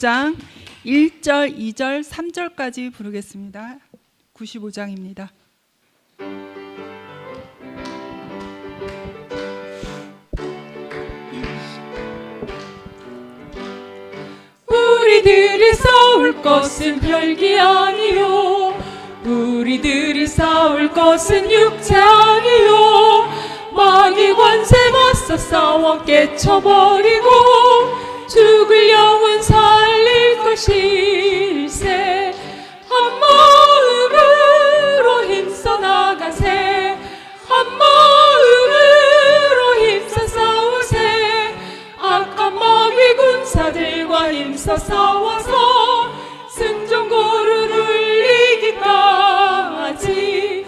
95장 1절, 2절, 3절까지 부르겠습니다. 95장입니다. 우리들이 싸울 것은 별기 아니요, 우리들이 싸울 것은 육체 아니요, 마귀 권세 맞서 싸워 깨쳐버리고 죽을 영혼 살릴 것일세. 한 마음으로 힘써 나가세, 한 마음으로 힘써 싸우세. 악한 마귀 군사들과 힘써 싸워서 승전고를 울리기까지.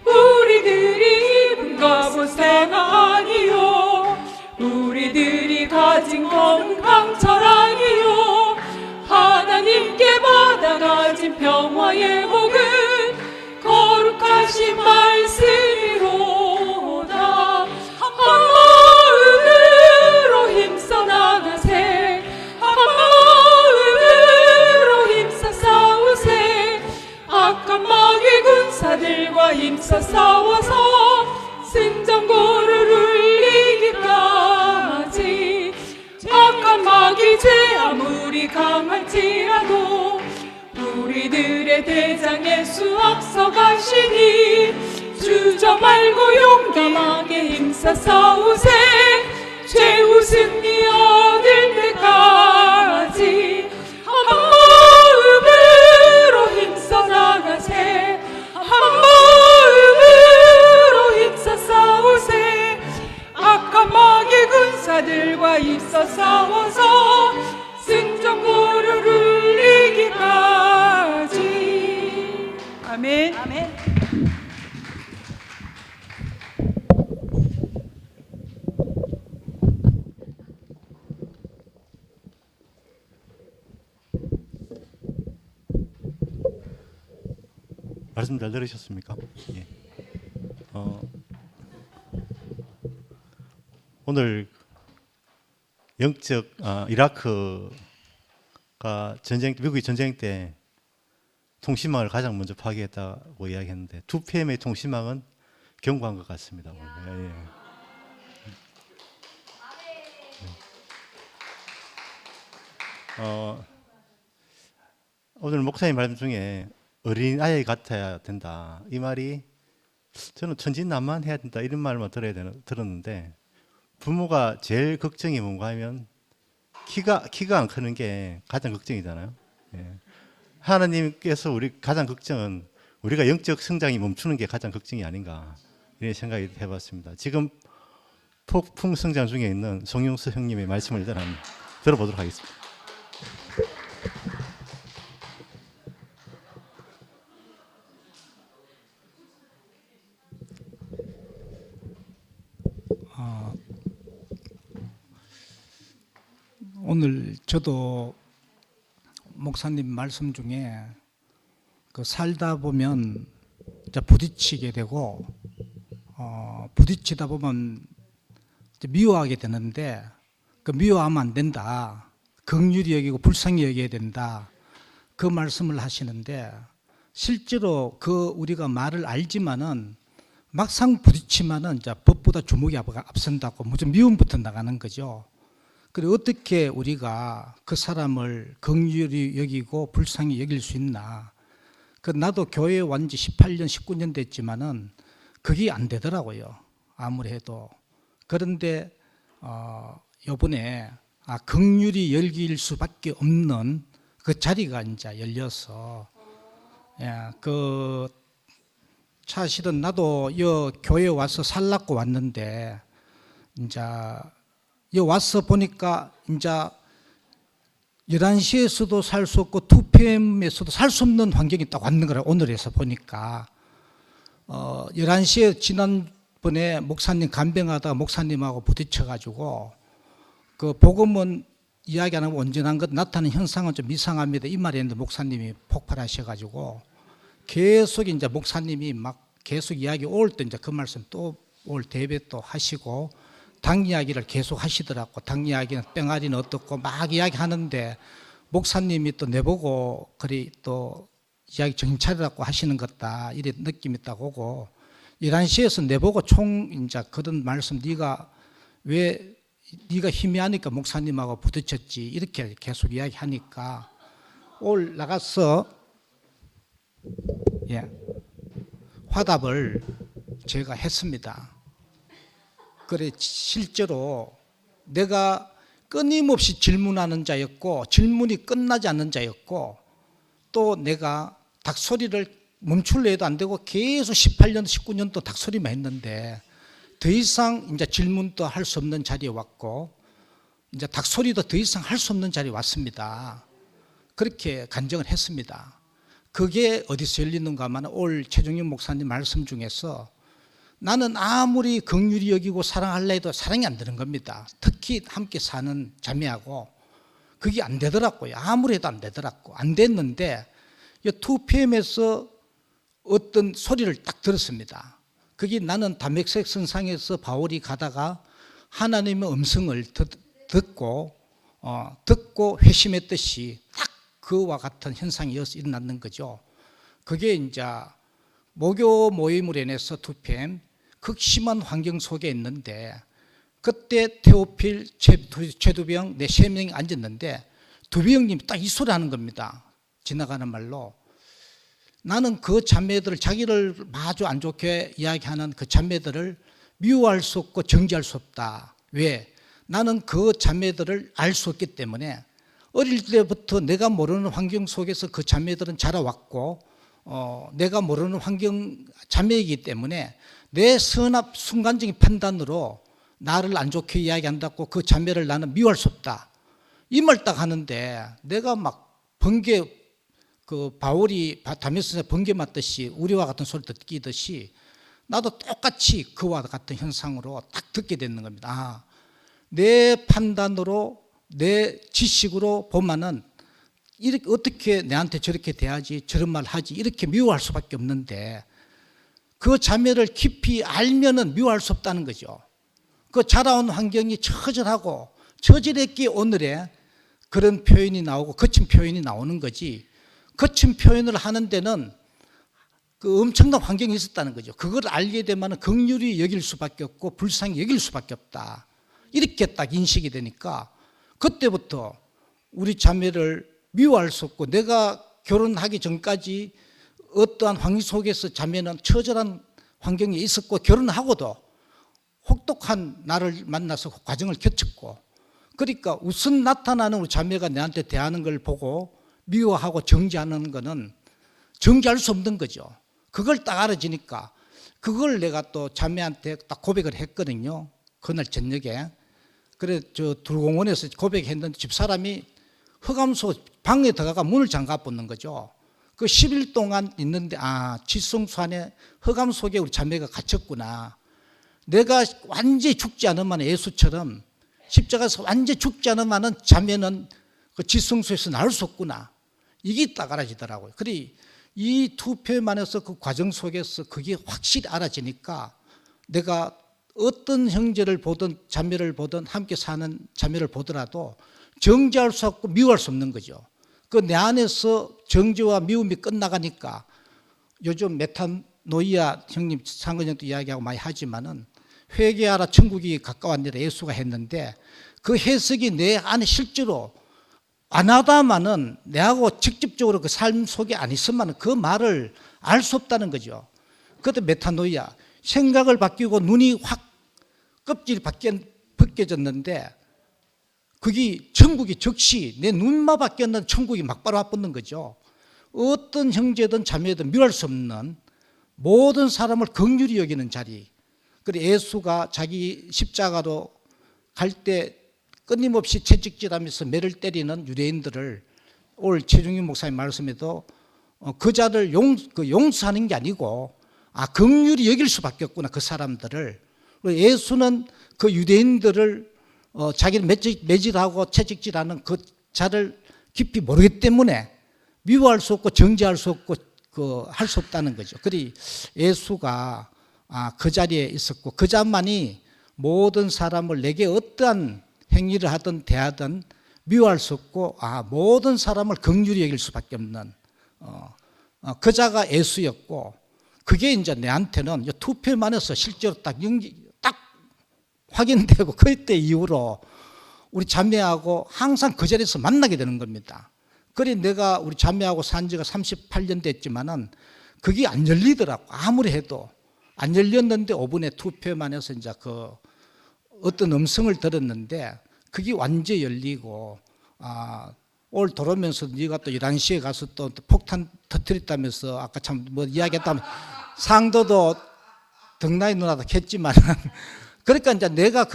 우리들이 입은 갑옷은 아니요, 우리들이 가진 검은 강철 아니요, 하나님께 받아가진 평화의 복은 거룩하신 말씀이로다. 한 마음으로 힘써 나가세, 한 마음으로 힘써 싸우세. 악한 마귀 군사들과 힘써 싸워서 승전고를 울리기까지. 악한 마귀 죄 아무리 강할지라도 우리들의 대장 예수 앞서가시니 주저 말고 용감하게 힘써 싸우세. 최후 승리 얻을 때까지. 한 마음으로 힘써 나가세, 한 마음으로 힘써 싸우세. 악한 마귀 군사들과 힘써 싸워서 승전고를 울리기까지. 아멘. 아멘. 말씀 잘 들으셨습니까? 예. 오늘 영적 이라크가 미국이 전쟁 때 통신망을 가장 먼저 파괴했다고 이야기했는데 2PM의 통신망은 경고한 것 같습니다. 예. 오늘 목사님 말씀 중에 어린 아이 같아야 된다, 이 말이 저는 천진난만해야 된다 이런 말만 들었는데, 부모가 제일 걱정이 뭔가 하면 키가 안 크는 게 가장 걱정이잖아요. 예. 하나님께서 우리 가장 걱정은 우리가 영적 성장이 멈추는 게 가장 걱정이 아닌가, 이런 생각이 해봤습니다. 지금 폭풍 성장 중에 있는 송영수 형님의 말씀을 일단 한번 들어보도록 하겠습니다. 오늘 저도 목사님 말씀 중에 그 살다 보면 이제 부딪히게 되고 부딪히다 보면 이제 미워하게 되는데, 그 미워하면 안 된다, 긍휼히 여기고 불쌍히 여겨야 된다, 그 말씀을 하시는데, 실제로 그 우리가 말을 알지만은 막상 부딪히면은 이제 법보다 주먹이 앞선다고 무슨 미움부터 나가는 거죠. 그리고 어떻게 우리가 그 사람을 긍휼히 여기고 불쌍히 여길 수 있나. 그 나도 교회에 완 지 18년, 19년 됐지만은 그게 안 되더라고요, 아무리 해도. 그런데 이번에 긍휼히 여길 수밖에 없는 그 자리가 이제 열려서, 그 사실은 나도 이 교회에 와서 살라고 왔는데, 이제 여기 와서 보니까 이제 11시에서도 살 수 없고 2PM에서도 살 수 없는 환경이 딱 왔는 거라. 오늘에서 보니까 11시에 지난번에 목사님 간병하다가 목사님하고 부딪혀가지고, 그 복음은 이야기 안 하고 온전한 것 나타나는 현상은 좀 이상합니다, 이 말이 했는데 목사님이 폭발하셔가지고 계속 이제 목사님이 막 계속 이야기 올 때 이제 그 말씀 또 올 대배 또 하시고 당 이야기를 계속 하시더라고. 당 이야기는 뺑아리는 어떻고 막 이야기하는데 목사님이 또 내보고 그리 또 이야기 정신 차리라고 하시는 것다 이런 느낌이 있다고 하고 11시에서 내보고 총 이제 그런 말씀 네가 왜 네가 희미하니까 목사님하고 부딪혔지 이렇게 계속 이야기하니까 올라가서 화답을 제가 했습니다. 그래 실제로 내가 끊임없이 질문하는 자였고 질문이 끝나지 않는 자였고 또 내가 닭소리를 멈출래 해도 안 되고 계속 18년, 19년도 닭소리만 했는데 더 이상 이제 질문도 할 수 없는 자리에 왔고 이제 닭소리도 더 이상 할 수 없는 자리에 왔습니다. 그렇게 간증을 했습니다. 그게 어디서 열리는가 하면 올 최종윤 목사님 말씀 중에서 나는 아무리 긍휼히 여기고 사랑할래 해도 사랑이 안 되는 겁니다. 특히 함께 사는 자매하고 그게 안 되더라고요. 아무리 해도 안 되더라고. 안 됐는데 2PM에서 어떤 소리를 딱 들었습니다. 그게 나는 다메섹 선상에서 바울이 가다가 하나님의 음성을 듣고 회심했듯이 딱 그와 같은 현상이 일어났는 거죠. 그게 이제 모교 모임으로 인해서 2PM 극심한 환경 속에 있는데 그때 테오필, 최두병 네 3명이 앉았는데 두병님이 딱 이 소리 하는 겁니다. 지나가는 말로 나는 그 자매들을 자기를 아주 안 좋게 이야기하는 그 자매들을 미워할 수 없고 정죄할 수 없다. 왜? 나는 그 자매들을 알 수 없기 때문에 어릴 때부터 내가 모르는 환경 속에서 그 자매들은 자라왔고 내가 모르는 환경 자매이기 때문에 내 순간적인 판단으로 나를 안 좋게 이야기한다고 그 자매를 나는 미워할 수 없다. 이 말 딱 하는데 내가 막 번개 그 바울이 다메섹에서 번개 맞듯이 우리와 같은 소리를 듣기듯이 나도 똑같이 그와 같은 현상으로 딱 듣게 되는 겁니다. 아, 내 판단으로 내 지식으로 보면은 이렇게 어떻게 내한테 저렇게 대하지 저런 말 하지 이렇게 미워할 수밖에 없는데 그 자매를 깊이 알면은 미워할 수 없다는 거죠. 그 자라온 환경이 처절하고 처절했기에 오늘의 그런 표현이 나오고 거친 표현이 나오는 거지. 거친 표현을 하는 데는 그 엄청난 환경이 있었다는 거죠. 그걸 알게 되면 긍휼히 여길 수밖에 없고 불쌍히 여길 수밖에 없다. 이렇게 딱 인식이 되니까 그때부터 우리 자매를 미워할 수 없고 내가 결혼하기 전까지 어떠한 환경 속에서 자매는 처절한 환경에 있었고 결혼하고도 혹독한 나를 만나서 과정을 겪었고 그러니까 우선 나타나는 우리 자매가 내한테 대하는 걸 보고 미워하고 정죄하는 거는 정죄할 수 없는 거죠. 그걸 딱 알아지니까 그걸 내가 또 자매한테 딱 고백을 했거든요. 그날 저녁에. 그래 저 둘공원에서 고백했는데 집사람이 흑암소 방에 들어가 문을 잠가 붙는 거죠. 그 10일 동안 있는데 아 지성수 안에 흑암 속에 우리 자매가 갇혔구나. 내가 완전히 죽지 않으면 예수처럼 십자가에서 완전히 죽지 않으면 자매는 그 지성소에서 나올 수 없구나. 이게 딱 알아지더라고요. 그래 이 2PM 안에서 그 과정 속에서 그게 확실히 알아지니까 내가 어떤 형제를 보든 자매를 보든 함께 사는 자매를 보더라도 정죄할 수 없고 미워할 수 없는 거죠. 그 내 안에서 정죄와 미움이 끝나가니까 요즘 메타노이아 형님 상근형도 이야기하고 많이 하지만은 회개하라 천국이 가까웠느라 예수가 했는데 그 해석이 내 안에 실제로 안 하다마는 내하고 직접적으로 그 삶 속에 안 있으면 그 말을 알 수 없다는 거죠. 그때 메타노이아 생각을 바뀌고 눈이 확 껍질이 벗겨졌는데 그게 천국이 즉시 내 눈만 바뀌었는 천국이 막바로 와붙는 거죠. 어떤 형제든 자매든 미워할 수 없는 모든 사람을 긍휼히 여기는 자리. 그래 예수가 자기 십자가로 갈 때 끊임없이 채찍질하면서 매를 때리는 유대인들을 올 최종윤 목사님 말씀에도 그 자를 용서하는 게 아니고 긍휼히 여길 수밖에 없구나 그 사람들을. 예수는 그 유대인들을 자기를 매질하고 채찍질하는 그 자를 깊이 모르기 때문에 미워할 수 없고 정죄할 수 없고 할 수 없다는 거죠. 그리 예수가 그 자리에 있었고 그 자만이 모든 사람을 내게 어떠한 행위를 하든 대하든 미워할 수 없고 모든 사람을 긍휼히 여길 수밖에 없는 그자가 예수였고, 그게 이제 내한테는 투표만 해서 실제로 딱 확인되고, 그때 이후로 우리 자매하고 항상 그 자리에서 만나게 되는 겁니다. 그래 내가 우리 자매하고 산 지가 38년 됐지만은 그게 안 열리더라고. 아무리 해도 안 열렸는데 5분의 투표만 해서 이제 그 어떤 음성을 들었는데 그게 완전히 열리고, 오늘 돌아오면서 네가 또 11시에 가서 또 폭탄 터뜨렸다면서 아까 참 뭐 이야기했다면 상도도 덕나이 누나도 했지만 그러니까 이제 내가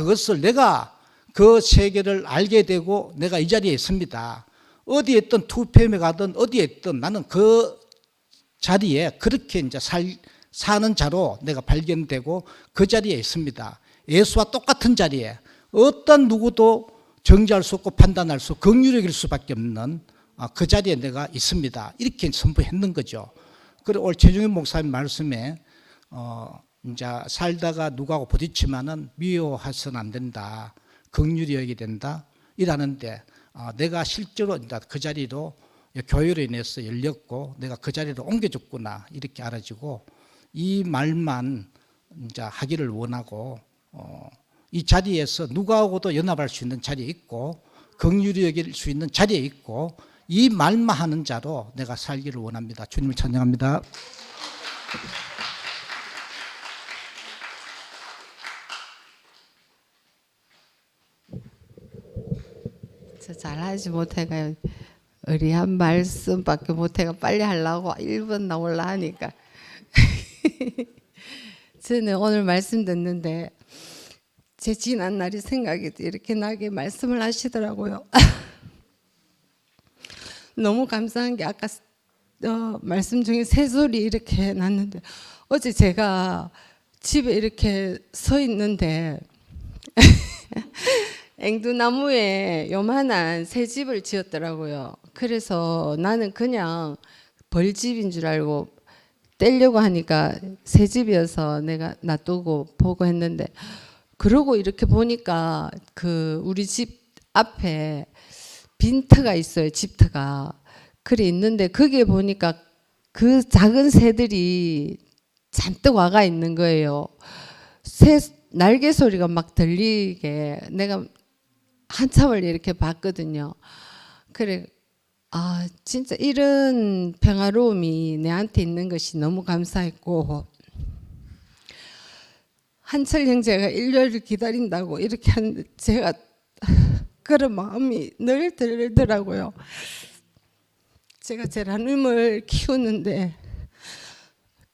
그 세계를 알게 되고 내가 이 자리에 있습니다. 어디에 있든 투표에 가든 어디에 있든 나는 그 자리에 그렇게 이제 사는 자로 내가 발견되고 그 자리에 있습니다. 예수와 똑같은 자리에 어떤 누구도 정죄할 수 없고 판단할 수 없고 긍휼히 여길 수밖에 없는 그 자리에 내가 있습니다. 이렇게 선포했는 거죠. 그리고 오늘 최종현 목사님 말씀에 이제 살다가 누구하고 부딪히면은 미워해서는 안 된다, 긍휼히 여기게 된다 이라는데, 내가 실제로 이제 그 자리로 교회로 인해서 열렸고 내가 그 자리로 옮겨졌구나 이렇게 알아지고, 이 말만 이제 하기를 원하고, 이 자리에서 누구하고도 연합할 수 있는 자리에 있고 긍휼히 여길 수 있는 자리에 있고, 이 말만 하는 자로 내가 살기를 원합니다. 주님을 찬양합니다. 저 잘하지 못해가 의리한 말씀밖에 못해가 빨리 하려고 1분 나올라 하니까 저는 오늘 말씀 듣는데 제 지난 날이 생각이 이렇게 나게 말씀을 하시더라고요. 너무 감사한 게 아까 말씀 중에 새소리 이렇게 났는데, 어제 제가 집에 이렇게 서 있는데 앵두나무에 요만한 새 집을 지었더라고요. 그래서 나는 그냥 벌집인 줄 알고 떼려고 하니까 새 집이어서 내가 놔두고 보고 했는데, 그러고 이렇게 보니까 그 우리 집 앞에 빈터가 있어요. 집터가. 그래 있는데 거기에 보니까 그 작은 새들이 잔뜩 와가 있는 거예요. 새 날개 소리가 막 들리게 내가 한참을 이렇게 봤거든요. 그래, 진짜 이런 평화로움이 내한테 있는 것이 너무 감사했고, 한철 형제가 일요일을 기다린다고 이렇게 하는데 제가 그런 마음이 늘 들더라고요. 제가 제라늄을 키우는데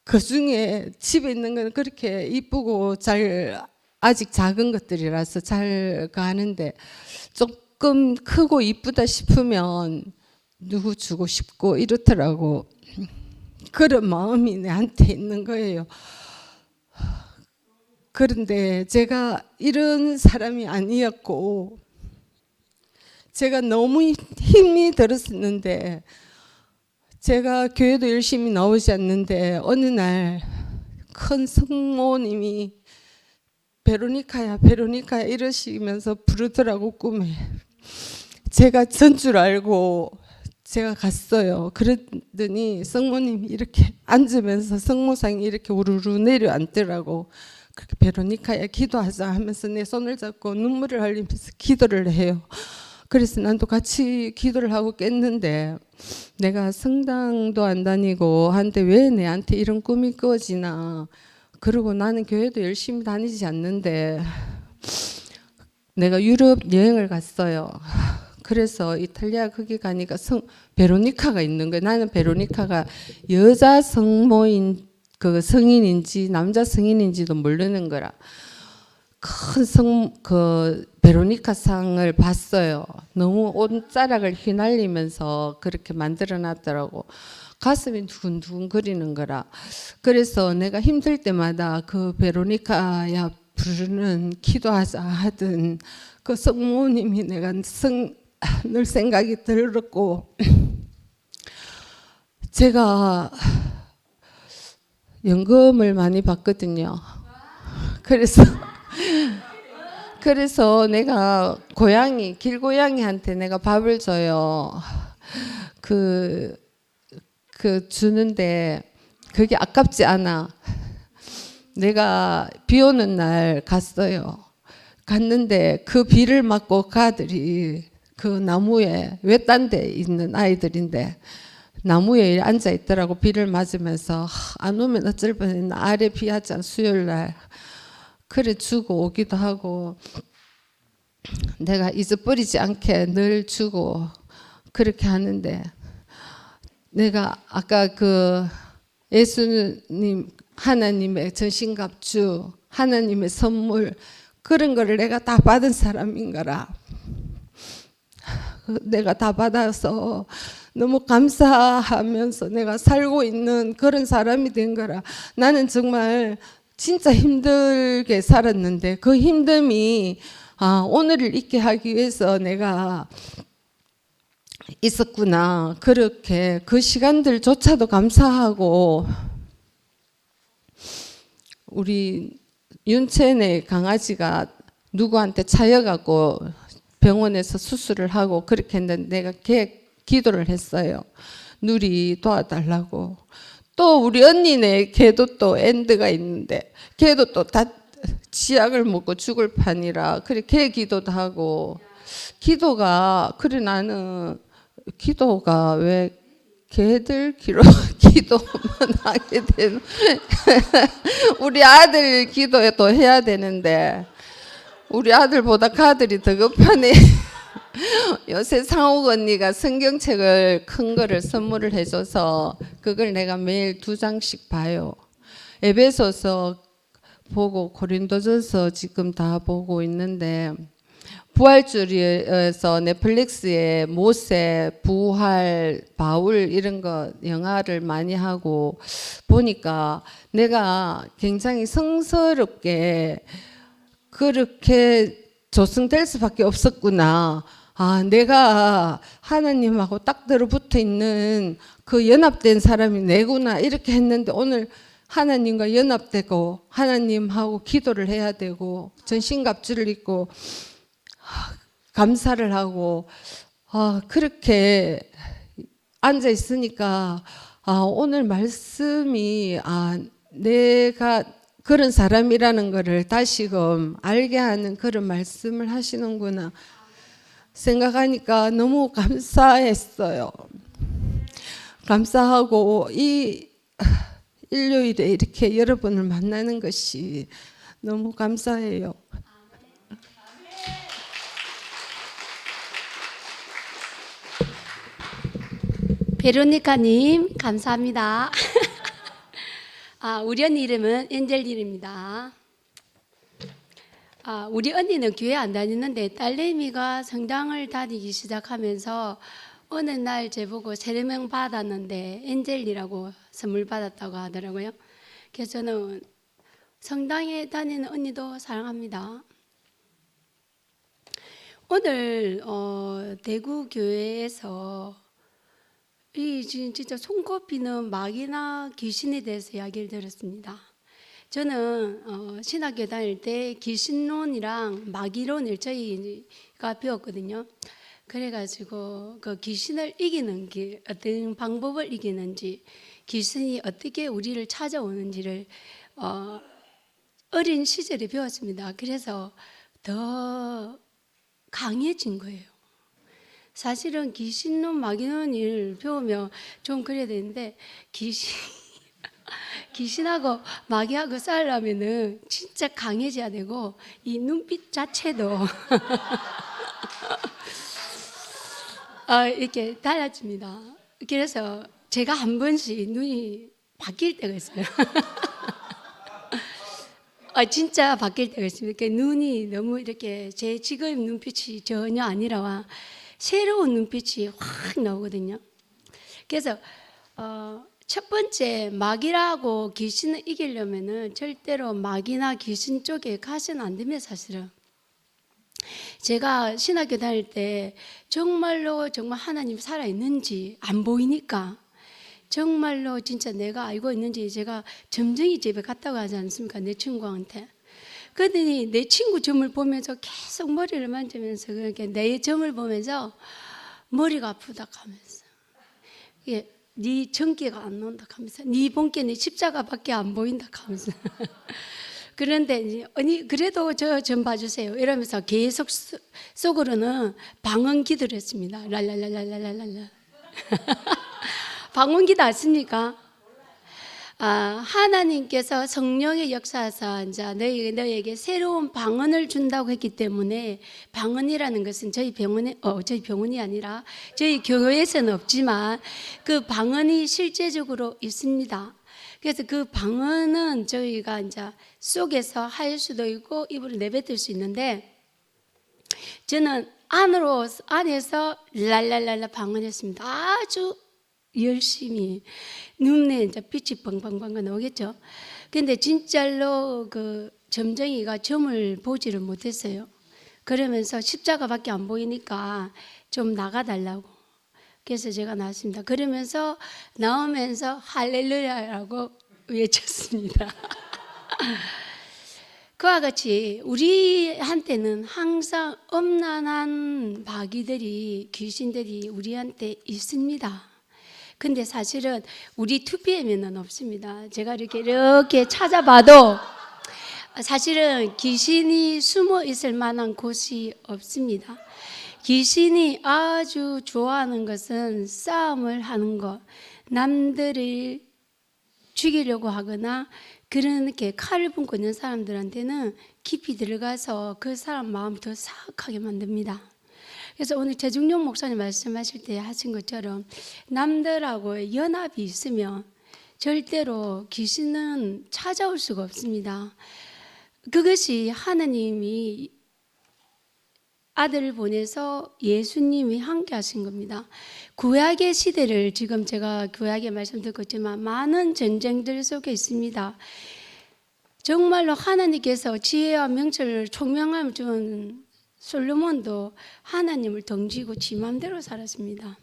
그 중에 집에 있는 건 그렇게 이쁘고 잘 아직 작은 것들이라서 잘 가는데, 조금 크고 이쁘다 싶으면 누구 주고 싶고 이렇더라고. 그런 마음이 내한테 있는 거예요. 그런데 제가 이런 사람이 아니었고 제가 너무 힘이 들었었는데, 제가 교회도 열심히 나오지 않는데 어느 날 큰 성모님이 베로니카야 베로니카야 이러시면서 부르더라고 꿈에. 제가 전 줄 알고 제가 갔어요. 그랬더니 성모님이 이렇게 앉으면서 성모상이 이렇게 우르르 내려앉더라고. 그렇게 베로니카야 기도하자 하면서 내 손을 잡고 눈물을 흘리면서 기도를 해요. 그래서 난 또 같이 기도를 하고 깼는데, 내가 성당도 안 다니고 한데 왜 내한테 이런 꿈이 꾸어지나. 그리고 나는 교회도 열심히 다니지 않는데 내가 유럽 여행을 갔어요. 그래서 이탈리아 거기 가니까 베로니카가 있는 거예요. 나는 베로니카가 여자 성모인 그 성인인지 남자 성인인지도 모르는 거라. 큰 베로니카 상을 봤어요. 너무 옷자락을 휘날리면서 그렇게 만들어 놨더라고. 가슴이 두근두근 거리는 거라. 그래서 내가 힘들 때마다 그 베로니카야 부르는 기도하자 하던 그 성모님이 내가 늘 생각이 들었고, 제가 연금을 많이 받거든요. 그래서 그래서 내가 길고양이한테 내가 밥을 줘요. 그 주는데 그게 아깝지 않아. 내가 비 오는 날 갔어요. 갔는데 그 비를 맞고 그 아들이 그 나무에 외딴 데 있는 아이들인데 나무에 앉아 있더라고. 비를 맞으면서 안 오면 어쩔 뻔했나. 아래 비 왔잖아, 수요일 날. 그래 주고 오기도 하고 내가 잊어버리지 않게 늘 주고 그렇게 하는데, 내가 아까 그 예수님 하나님의 전신갑주, 하나님의 선물, 그런 거를 내가 다 받은 사람인 거라. 내가 다 받아서 너무 감사하면서 내가 살고 있는 그런 사람이 된 거라. 나는 정말 진짜 힘들게 살았는데 그 힘듦이 오늘을 있게 하기 위해서 내가 있었구나. 그렇게 그 시간들조차도 감사하고, 우리 윤채네 강아지가 누구한테 차여갖고 병원에서 수술을 하고 그렇게 했는데 내가 기도를 했어요. 누리 도와달라고. 또 우리 언니네 걔도 또 엔드가 있는데 걔도 또 다 치약을 먹고 죽을 판이라 그래 걔 기도도 하고. 기도가 그래 나는 기도가 왜 걔들 기도만 하게 되는 우리 아들 기도도 해야 되는데 우리 아들보다 그 아들이 더 급하네. 요새 상옥 언니가 성경책을 큰 거를 선물을 해줘서 그걸 내가 매일 2장씩 봐요. 에베소서 보고 고린도전서 지금 다 보고 있는데, 부활주의에서 넷플릭스에 모세, 부활, 바울 이런 거 영화를 많이 하고 보니까 내가 굉장히 성스럽게 그렇게 조성될 수밖에 없었구나. 내가 하나님하고 딱 들어붙어 있는 그 연합된 사람이 내구나 이렇게 했는데, 오늘 하나님과 연합되고 하나님하고 기도를 해야 되고 전신갑주를 입고 감사를 하고 그렇게 앉아 있으니까 오늘 말씀이 내가 그런 사람이라는 것을 다시금 알게 하는 그런 말씀을 하시는구나 생각하니까 너무 감사했어요. 감사하고 이 일요일에 이렇게 여러분을 만나는 것이 너무 감사해요. 베로니카님 감사합니다. 우리 언니 이름은 엔젤린입니다. 우리 언니는 교회 안 다니는데 딸내미가 성당을 다니기 시작하면서 어느 날 제보고 세례명 받았는데 엔젤이라고 선물 받았다고 하더라고요. 그래서 저는 성당에 다니는 언니도 사랑합니다. 오늘 대구 교회에서 이 진짜 손꼽히는 마귀나 귀신에 대해서 이야기를 들었습니다. 저는 신학교 다닐 때 귀신론이랑 마귀론을 저희가 배웠거든요. 그래가지고 그 귀신을 이기는 게 어떤 방법을 이기는지, 귀신이 어떻게 우리를 찾아오는지를 어린 시절에 배웠습니다. 그래서 더 강해진 거예요. 사실은 귀신론, 마귀론을 배우면 좀 그래야 되는데 귀신하고 마귀하고 싸우려면은 진짜 강해져야 되고 이 눈빛 자체도 이렇게 달라집니다. 그래서 제가 한 번씩 눈이 바뀔 때가 있어요. 진짜 바뀔 때가 있습니다. 눈이 너무 이렇게 제 지금 눈빛이 전혀 아니라 새로운 눈빛이 확 나오거든요. 그래서 첫 번째, 마귀라고 귀신을 이기려면은 절대로 마귀나 귀신 쪽에 가서는 안 됩니다. 사실은 제가 신학교 다닐 때 정말로 정말 하나님 살아있는지 안 보이니까 정말로 진짜 내가 알고 있는지 제가 점쟁이 집에 갔다고 하지 않습니까? 내 친구한테. 그랬더니 내 친구 점을 보면서 계속 머리를 만지면서 그렇게 내 점을 보면서 머리가 아프다 하면서 이게 네 전기가 안 나온다 하면서 네 본께는 십자가밖에 안 보인다 하면서 그런데 이제 언니 그래도 저 점 봐주세요 이러면서 계속 속으로는 방언 기도를 했습니다. 랄랄랄랄랄랄라 방언기도 아십니까? 하나님께서 성령의 역사에서 이제 너희에게 새로운 방언을 준다고 했기 때문에 방언이라는 것은 저희 병원이 아니라 저희 교회에서는 없지만 그 방언이 실제적으로 있습니다. 그래서 그 방언은 저희가 이제 속에서 할 수도 있고 입으로 내뱉을 수 있는데 저는 안에서 랄랄랄라 방언했습니다. 아주 열심히 눈에 이제 빛이 벙벙벙 나오겠죠. 근데 진짜로 그 점쟁이가 점을 보지를 못했어요. 그러면서 십자가밖에 안 보이니까 좀 나가달라고. 그래서 제가 나왔습니다. 그러면서 나오면서 할렐루야라고 외쳤습니다. 그와 같이 우리한테는 항상 엄난한 마귀들이 귀신들이 우리한테 있습니다. 근데 사실은 우리 2PM에는 없습니다. 제가 이렇게 찾아봐도 사실은 귀신이 숨어 있을 만한 곳이 없습니다. 귀신이 아주 좋아하는 것은 싸움을 하는 것, 남들을 죽이려고 하거나 그렇게 칼을 품고 있는 사람들한테는 깊이 들어가서 그 사람 마음을 더 사악하게 만듭니다. 그래서 오늘 최중용 목사님 말씀하실 때 하신 것처럼 남들하고 연합이 있으면 절대로 귀신은 찾아올 수가 없습니다. 그것이 하나님이 아들을 보내서 예수님이 함께 하신 겁니다. 구약의 시대를 지금 제가 구약의 말씀 듣고 있지만 많은 전쟁들 속에 있습니다. 정말로 하나님께서 지혜와 명철을 총명함을 준 솔로몬도 하나님을 덩지고 지 맘대로 살았습니다.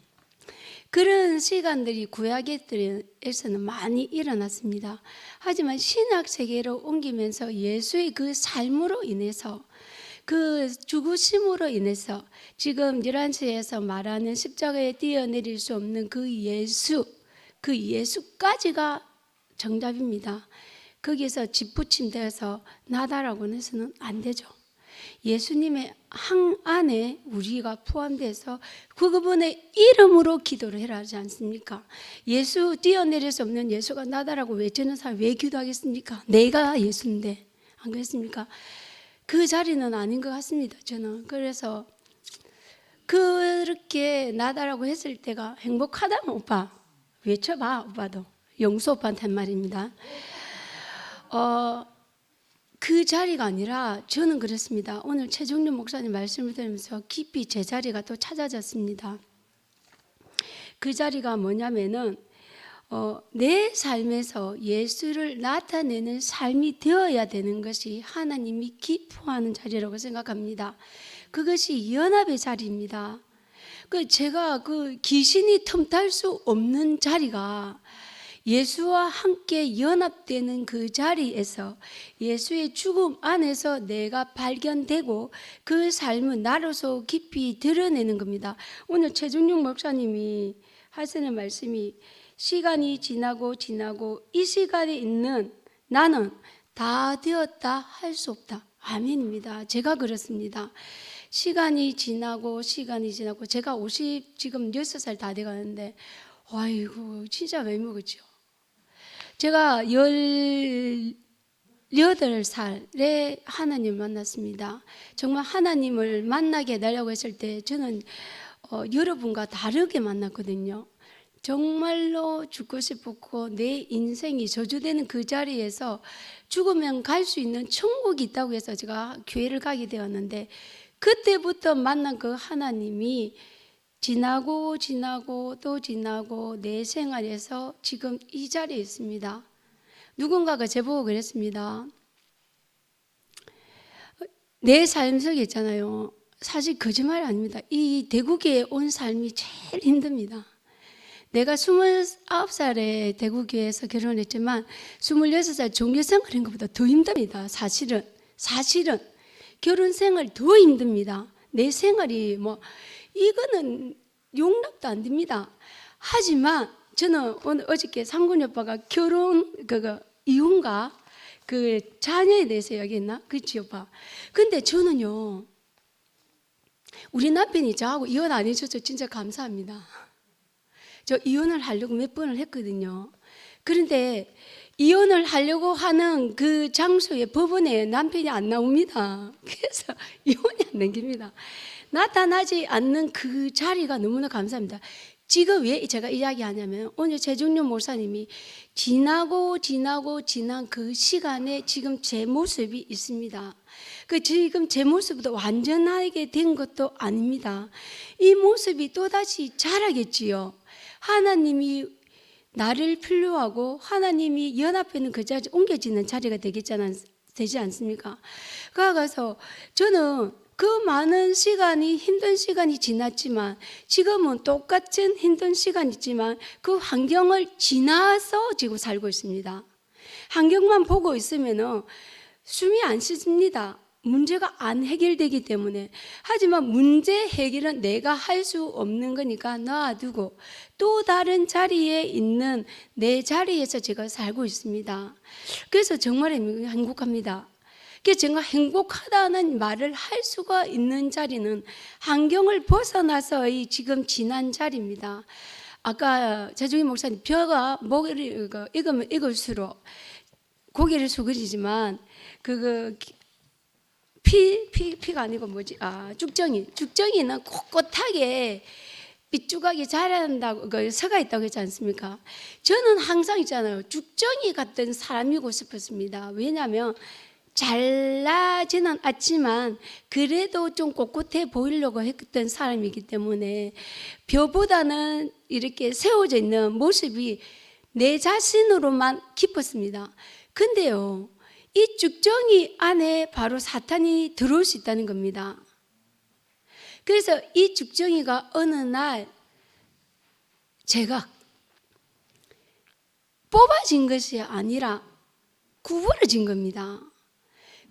그런 시간들이 구약에서는 많이 일어났습니다. 하지만 신약 세계로 옮기면서 예수의 그 삶으로 인해서 그 죽으심으로 인해서 지금 11시에서 말하는 십자가에 뛰어내릴 수 없는 그 예수까지가 정답입니다. 거기서 짓붙임되어서 나다라고 해서는 안 되죠. 예수님의 항 안에 우리가 포함돼서 그분의 이름으로 기도를 해라 하지 않습니까? 예수 뛰어내릴 수 없는 예수가 나다라고 외치는 사람 왜 기도하겠습니까? 내가 예수인데 안 그렇습니까? 그 자리는 아닌 것 같습니다. 저는 그래서 그렇게 나다라고 했을 때가 행복하다면 오빠 외쳐봐. 오빠도 영수 오빠한테 말입니다. 그 자리가 아니라 저는 그렇습니다. 오늘 최종윤 목사님 말씀을 들으면서 깊이 제 자리가 또 찾아졌습니다. 그 자리가 뭐냐면은 내 삶에서 예수를 나타내는 삶이 되어야 되는 것이 하나님이 기뻐하는 자리라고 생각합니다. 그것이 연합의 자리입니다. 제가 그 귀신이 틈탈 수 없는 자리가 예수와 함께 연합되는 그 자리에서 예수의 죽음 안에서 내가 발견되고 그 삶은 나로서 깊이 드러내는 겁니다. 오늘 최중용 목사님이 하시는 말씀이 시간이 지나고 이 시간에 있는 나는 다 되었다 할 수 없다. 아멘입니다. 제가 그렇습니다. 시간이 지나고 제가 지금 6살 다 돼가는데 아이고 진짜 왜 먹었죠. 제가 18살에 하나님을 만났습니다. 정말 하나님을 만나게 해달라고 했을 때 저는 여러분과 다르게 만났거든요. 정말로 죽고 싶었고 내 인생이 저주되는 그 자리에서 죽으면 갈 수 있는 천국이 있다고 해서 제가 교회를 가게 되었는데 그때부터 만난 그 하나님이 지나고 또 지나고 내 생활에서 지금 이 자리에 있습니다. 누군가가 제보고 그랬습니다. 내 삶 속에 있잖아요. 사실 거짓말 아닙니다. 이 대구교에 온 삶이 제일 힘듭니다. 내가 29살에 대구교회에서 결혼했지만 26살 종교생활인 것보다 더 힘듭니다. 사실은 사실은 결혼 생활 더 힘듭니다. 내 생활이 뭐 이거는 용납도 안 됩니다. 하지만 저는 오늘 어저께 상군이 오빠가 결혼 이혼가 그 자녀에 대해서 이야기했나? 그렇지 오빠. 근데 저는요, 우리 남편이 저하고 이혼 안 해줘서 진짜 감사합니다. 저 이혼을 하려고 몇 번을 했거든요. 그런데 이혼을 하려고 하는 그 장소에 법원에 남편이 안 나옵니다. 그래서 이혼이 안 되깁니다. 나타나지 않는 그 자리가 너무나 감사합니다. 지금 왜 제가 이야기하냐면 오늘 최종룡 목사님이 지난 그 시간에 지금 제 모습이 있습니다. 그 지금 제 모습도 완전하게 된 것도 아닙니다. 이 모습이 또다시 자라겠지요. 하나님이 나를 필요하고 하나님이 연합하는 그 자리 옮겨지는 자리가 되지 않습니까? 가서 저는 그 많은 시간이 힘든 시간이 지났지만 지금은 똑같은 힘든 시간이지만 그 환경을 지나서 지금 살고 있습니다. 환경만 보고 있으면 숨이 안 쉬집니다. 문제가 안 해결되기 때문에. 하지만 문제 해결은 내가 할 수 없는 거니까 놔두고 또 다른 자리에 있는 내 자리에서 제가 살고 있습니다. 그래서 정말 행복합니다. 그래서 제가 행복하다는 말을 할 수가 있는 자리는 환경을 벗어나서의 지금 지난 자리입니다. 아까 최종희 목사님 벼가 목을 익으면 익을수록 고개를 숙이지만 피가 아니고 뭐지? 죽정이는 꼿꼿하게 삐쭈하게 자란다고 서가 있다고 했지 않습니까? 저는 항상 있잖아요. 죽정이 같은 사람이고 싶었습니다. 왜냐하면 잘나지는 않지만 그래도 좀 꼿꼿해 보이려고 했던 사람이기 때문에 벼보다는 이렇게 세워져 있는 모습이 내 자신으로만 기뻤습니다. 근데요, 이 죽정이 안에 바로 사탄이 들어올 수 있다는 겁니다. 그래서 이 죽정이가 어느 날 제가 뽑아진 것이 아니라 구부러진 겁니다.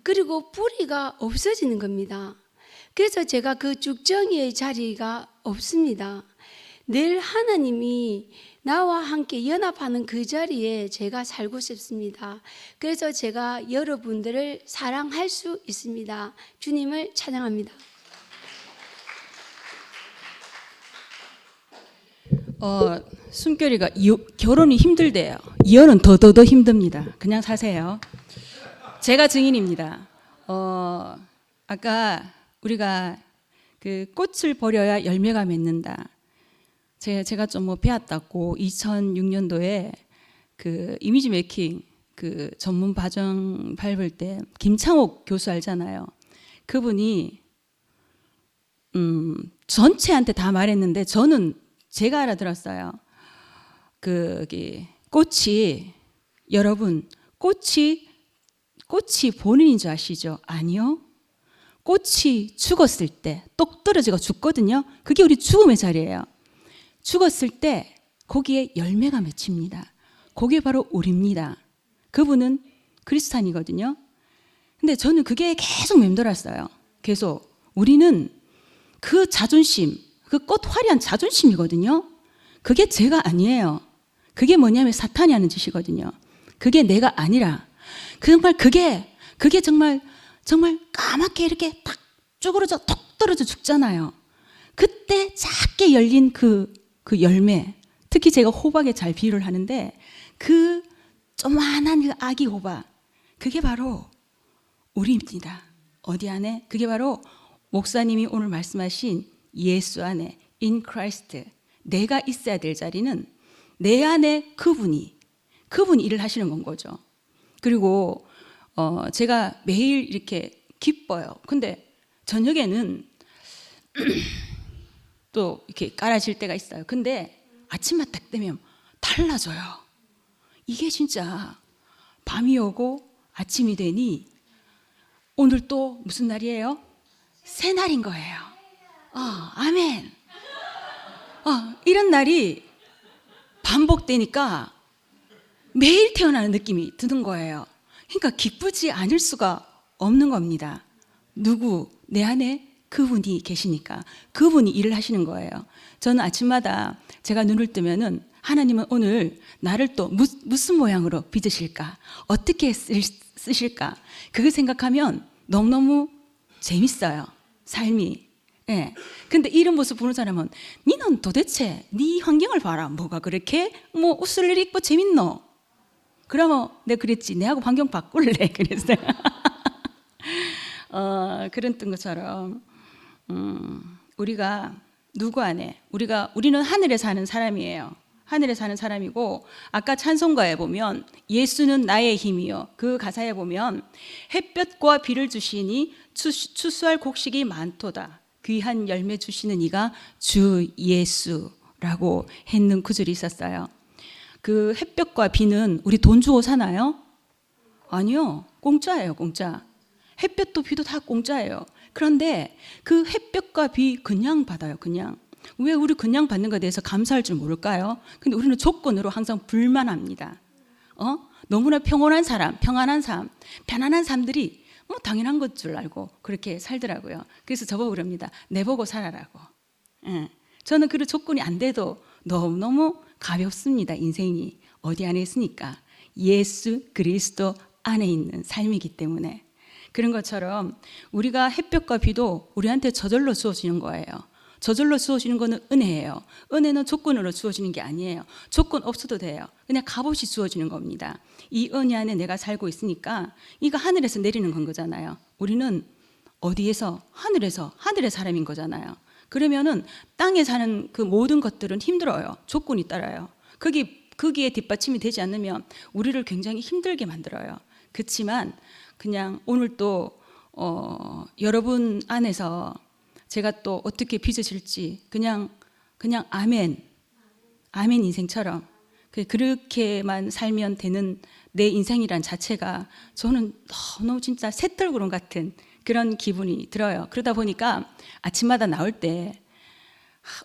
그리고 뿌리가 없어지는 겁니다. 그래서 제가 그 죽정이의 자리가 없습니다. 늘 하나님이 나와 함께 연합하는 그 자리에 제가 살고 싶습니다. 그래서 제가 여러분들을 사랑할 수 있습니다. 주님을 찬양합니다. 숨결이가 결혼이 힘들대요. 이혼은 더 힘듭니다. 그냥 사세요. 제가 증인입니다. 아까 우리가 그 꽃을 버려야 열매가 맺는다. 제가 좀 배웠다고 2006년도에 그 이미지 메이킹 그 전문 과정 밟을 때 김창옥 교수 알잖아요. 그분이 전체한테 다 말했는데 저는 제가 알아들었어요. 꽃이 여러분 꽃이 본인인 줄 아시죠? 아니요. 꽃이 죽었을 때 똑 떨어지고 죽거든요. 그게 우리 죽음의 자리예요. 죽었을 때 거기에 열매가 맺힙니다. 그게 바로 우리입니다. 그분은 그리스찬이거든요. 근데 저는 그게 계속 맴돌았어요. 계속 우리는 그 자존심, 그 꽃 화려한 자존심이거든요. 그게 제가 아니에요. 그게 뭐냐면 사탄이 하는 짓이거든요. 그게 내가 아니라 정말 그게 정말 까맣게 이렇게 탁 쪼그러져 톡 떨어져 죽잖아요. 그때 작게 열린 그 열매, 특히 제가 호박에 잘 비유를 하는데 그 조만한 그 아기 호박, 그게 바로 우리입니다. 어디 안에? 그게 바로 목사님이 오늘 말씀하신 예수 안에 in Christ, 내가 있어야 될 자리는 내 안에 그분이 일을 하시는 건 거죠. 그리고 제가 매일 이렇게 기뻐요. 근데 저녁에는 또 이렇게 깔아질 때가 있어요. 근데 아침만 딱 되면 달라져요. 이게 진짜 밤이 오고 아침이 되니 오늘 또 무슨 날이에요? 새 날인 거예요. 아멘. 이런 날이 반복되니까 매일 태어나는 느낌이 드는 거예요. 그러니까 기쁘지 않을 수가 없는 겁니다. 누구? 내 안에 그분이 계시니까 그분이 일을 하시는 거예요. 저는 아침마다 제가 눈을 뜨면은 하나님은 오늘 나를 또 무슨 모양으로 빚으실까? 어떻게 쓰실까? 그걸 생각하면 너무너무 재밌어요. 삶이. 예. 근데 이런 모습 보는 사람은 니는 도대체 네 환경을 봐라. 뭐가 그렇게 뭐 웃을 일이 있고 재밌노? 그러면 내가 그랬지. 내하고 환경 바꿀래. 그랬어요. 그런 것처럼 우리가 누구 안에 우리는 하늘에 사는 사람이에요. 하늘에 사는 사람이고 아까 찬송가에 보면 예수는 나의 힘이요. 그 가사에 보면 햇볕과 비를 주시니 추수할 곡식이 많도다. 귀한 열매 주시는 이가 주 예수라고 했는 구절이 있었어요. 그 햇볕과 비는 우리 돈 주고 사나요? 아니요. 공짜예요. 공짜. 햇볕도 비도 다 공짜예요. 그런데 그 햇볕과 비 그냥 받아요. 그냥. 왜 우리 그냥 받는 것에 대해서 감사할 줄 모를까요? 근데 우리는 조건으로 항상 불만합니다. 너무나 평온한 사람, 평안한 삶, 편안한 삶들이 뭐 당연한 것 줄 알고 그렇게 살더라고요. 그래서 저보고 그럽니다. 내보고 살아라고. 예. 저는 그 조건이 안 돼도 너무너무 가볍습니다. 인생이. 어디 안에 있으니까. 예수 그리스도 안에 있는 삶이기 때문에. 그런 것처럼 우리가 햇볕과 비도 우리한테 저절로 주어지는 거예요. 저절로 주어지는 거는 은혜예요. 은혜는 조건으로 주어지는 게 아니에요. 조건 없어도 돼요. 그냥 값없이 주어지는 겁니다. 이 은혜 안에 내가 살고 있으니까 이거 하늘에서 내리는 건 거잖아요. 우리는 어디에서? 하늘에서, 하늘의 사람인 거잖아요. 그러면은 땅에 사는 그 모든 것들은 힘들어요. 조건이 따라요. 거기에 뒷받침이 되지 않으면 우리를 굉장히 힘들게 만들어요. 그렇지만 그냥 오늘 또 여러분 안에서 제가 또 어떻게 빚으실지 그냥 아멘 인생처럼 그렇게만 살면 되는 내 인생이란 자체가 저는 너무 진짜 새털구름 같은 그런 기분이 들어요. 그러다 보니까 아침마다 나올 때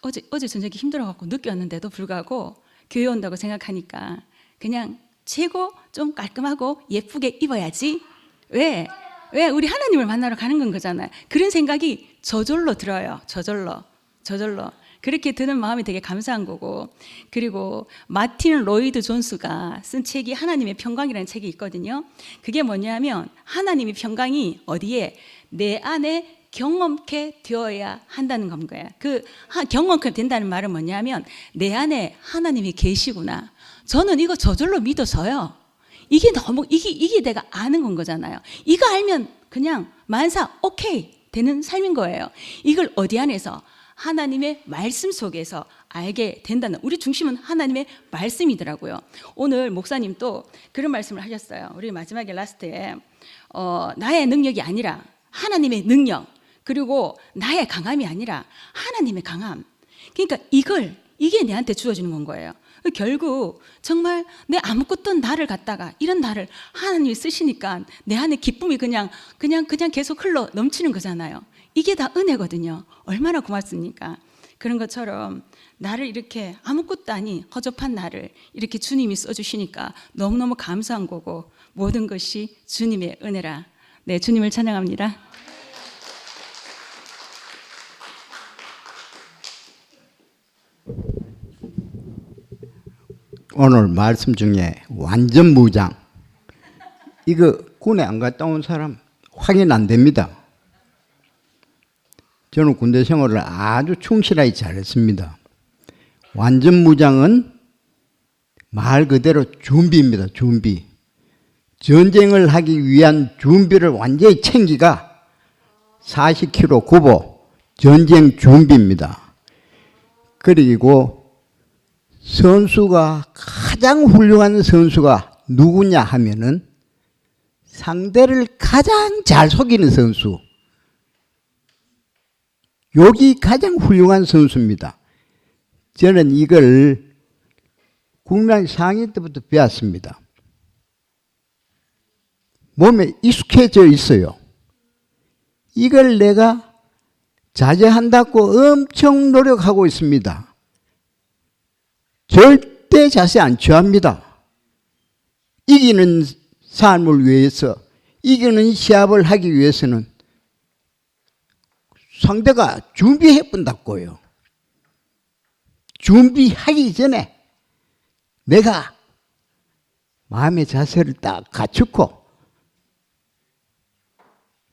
어제 저녁에 힘들어갖고 늦게 왔는데도 불구하고 교회 온다고 생각하니까 그냥 최고 좀 깔끔하고 예쁘게 입어야지. 왜 우리 하나님을 만나러 가는 건 거잖아요. 그런 생각이 저절로 들어요. 저절로. 그렇게 드는 마음이 되게 감사한 거고. 그리고 마틴 로이드 존스가 쓴 책이 하나님의 평강이라는 책이 있거든요. 그게 뭐냐면 하나님의 평강이 어디에? 내 안에 경험케 되어야 한다는 거예요. 그 경험케 된다는 말은 뭐냐면 내 안에 하나님이 계시구나. 저는 이거 저절로 믿어서요. 이게 내가 아는 건 거잖아요. 이거 알면 그냥 만사 오케이 되는 삶인 거예요. 이걸 어디 안에서? 하나님의 말씀 속에서 알게 된다는, 우리 중심은 하나님의 말씀이더라고요. 오늘 목사님 또 그런 말씀을 하셨어요. 우리 마지막에 라스트에 나의 능력이 아니라 하나님의 능력, 그리고 나의 강함이 아니라 하나님의 강함. 그러니까 이게 내한테 주어지는 건 거예요. 결국 정말 내 아무것도 나를 갖다가 이런 나를 하나님이 쓰시니까 내 안에 기쁨이 그냥 계속 흘러 넘치는 거잖아요. 이게 다 은혜거든요. 얼마나 고맙습니까? 그런 것처럼 나를 이렇게 아무것도 아닌 허접한 나를 이렇게 주님이 써주시니까 너무너무 감사한 거고 모든 것이 주님의 은혜라. 네, 주님을 찬양합니다. 오늘 말씀 중에 완전 무장, 이거 군에 안 갔다 온 사람 확인 안 됩니다. 저는 군대 생활을 아주 충실하게 잘했습니다. 완전 무장은 말 그대로 준비입니다. 준비. 전쟁을 하기 위한 준비를 완전히 챙기가 40km 구보 전쟁 준비입니다. 그리고 선수가 가장 훌륭한 선수가 누구냐 하면은 상대를 가장 잘 속이는 선수. 여기 가장 훌륭한 선수입니다. 저는 이걸 국민학교 4학년 때부터 배웠습니다. 몸에 익숙해져 있어요. 이걸 내가 자제한다고 엄청 노력하고 있습니다. 절대 자세 안 취합니다. 이기는 삶을 위해서 이기는 시합을 하기 위해서는 상대가 준비해 본다고요. 준비하기 전에 내가 마음의 자세를 딱 갖추고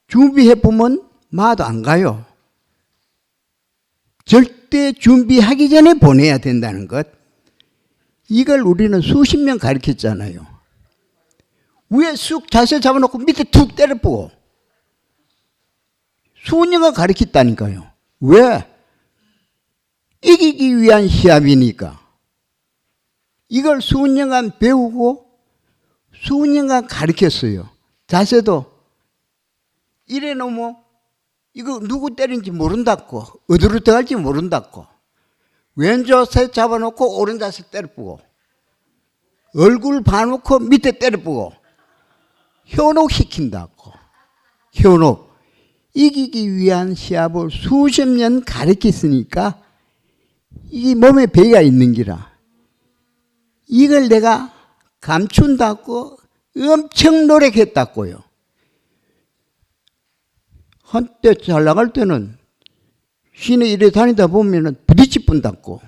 준비해 보면 마도 안 가요. 절대 준비하기 전에 보내야 된다는 것. 이걸 우리는 수십 년 가르쳤잖아요. 위에 쑥 자세 잡아놓고 밑에 툭 때려보고 수년간 가르쳤다니까요. 왜? 이기기 위한 시합이니까. 이걸 수년간 배우고 수년간 가르쳤어요. 자세도 이래 놓으면 이거 누구 때린지 모른다고, 어디로 들어갈지 모른다고, 왼쪽 자세 잡아놓고 오른 자세 때려보고, 얼굴 봐놓고 밑에 때려보고, 현혹시킨다고. 현혹. 이기기 위한 시합을 수십 년 가르쳤으니까 이게 몸에 배가 있는 기라. 이걸 내가 감춘다고 엄청 노력했다고요. 한때 잘 나갈 때는 시내 이래 다니다 보면은 부딪히 뿐다고.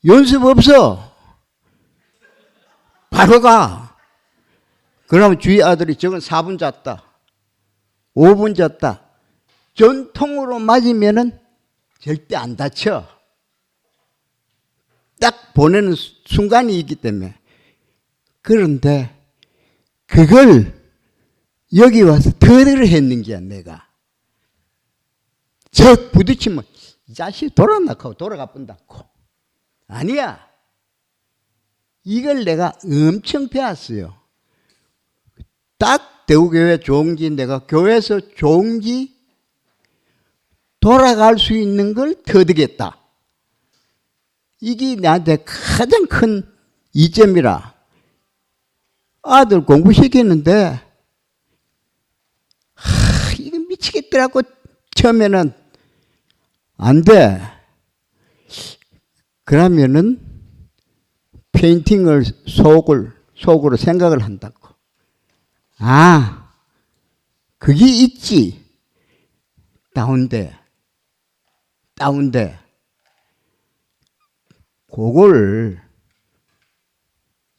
연습 없어. 바로 가. 그러면 주위 아들이 저건 4분 잤다. 5분 잤다. 전통으로 맞으면은 절대 안 다쳐. 딱 보내는 순간이 있기 때문에. 그런데 그걸 여기 와서 더를 했는 게야, 내가. 저 부딪히면 이 자식 돌아나고 돌아가 본다고. 아니야. 이걸 내가 엄청 배웠어요. 딱 대구교회 종기, 내가 교회에서 종기 돌아갈 수 있는 걸 터득했다. 이게 나한테 가장 큰 이점이라. 아들 공부시키는데 이거 미치겠더라고. 처음에는 안 돼. 그러면은 페인팅을 속으로 생각을 한다고. 아, 그게 있지. 다운돼. 그걸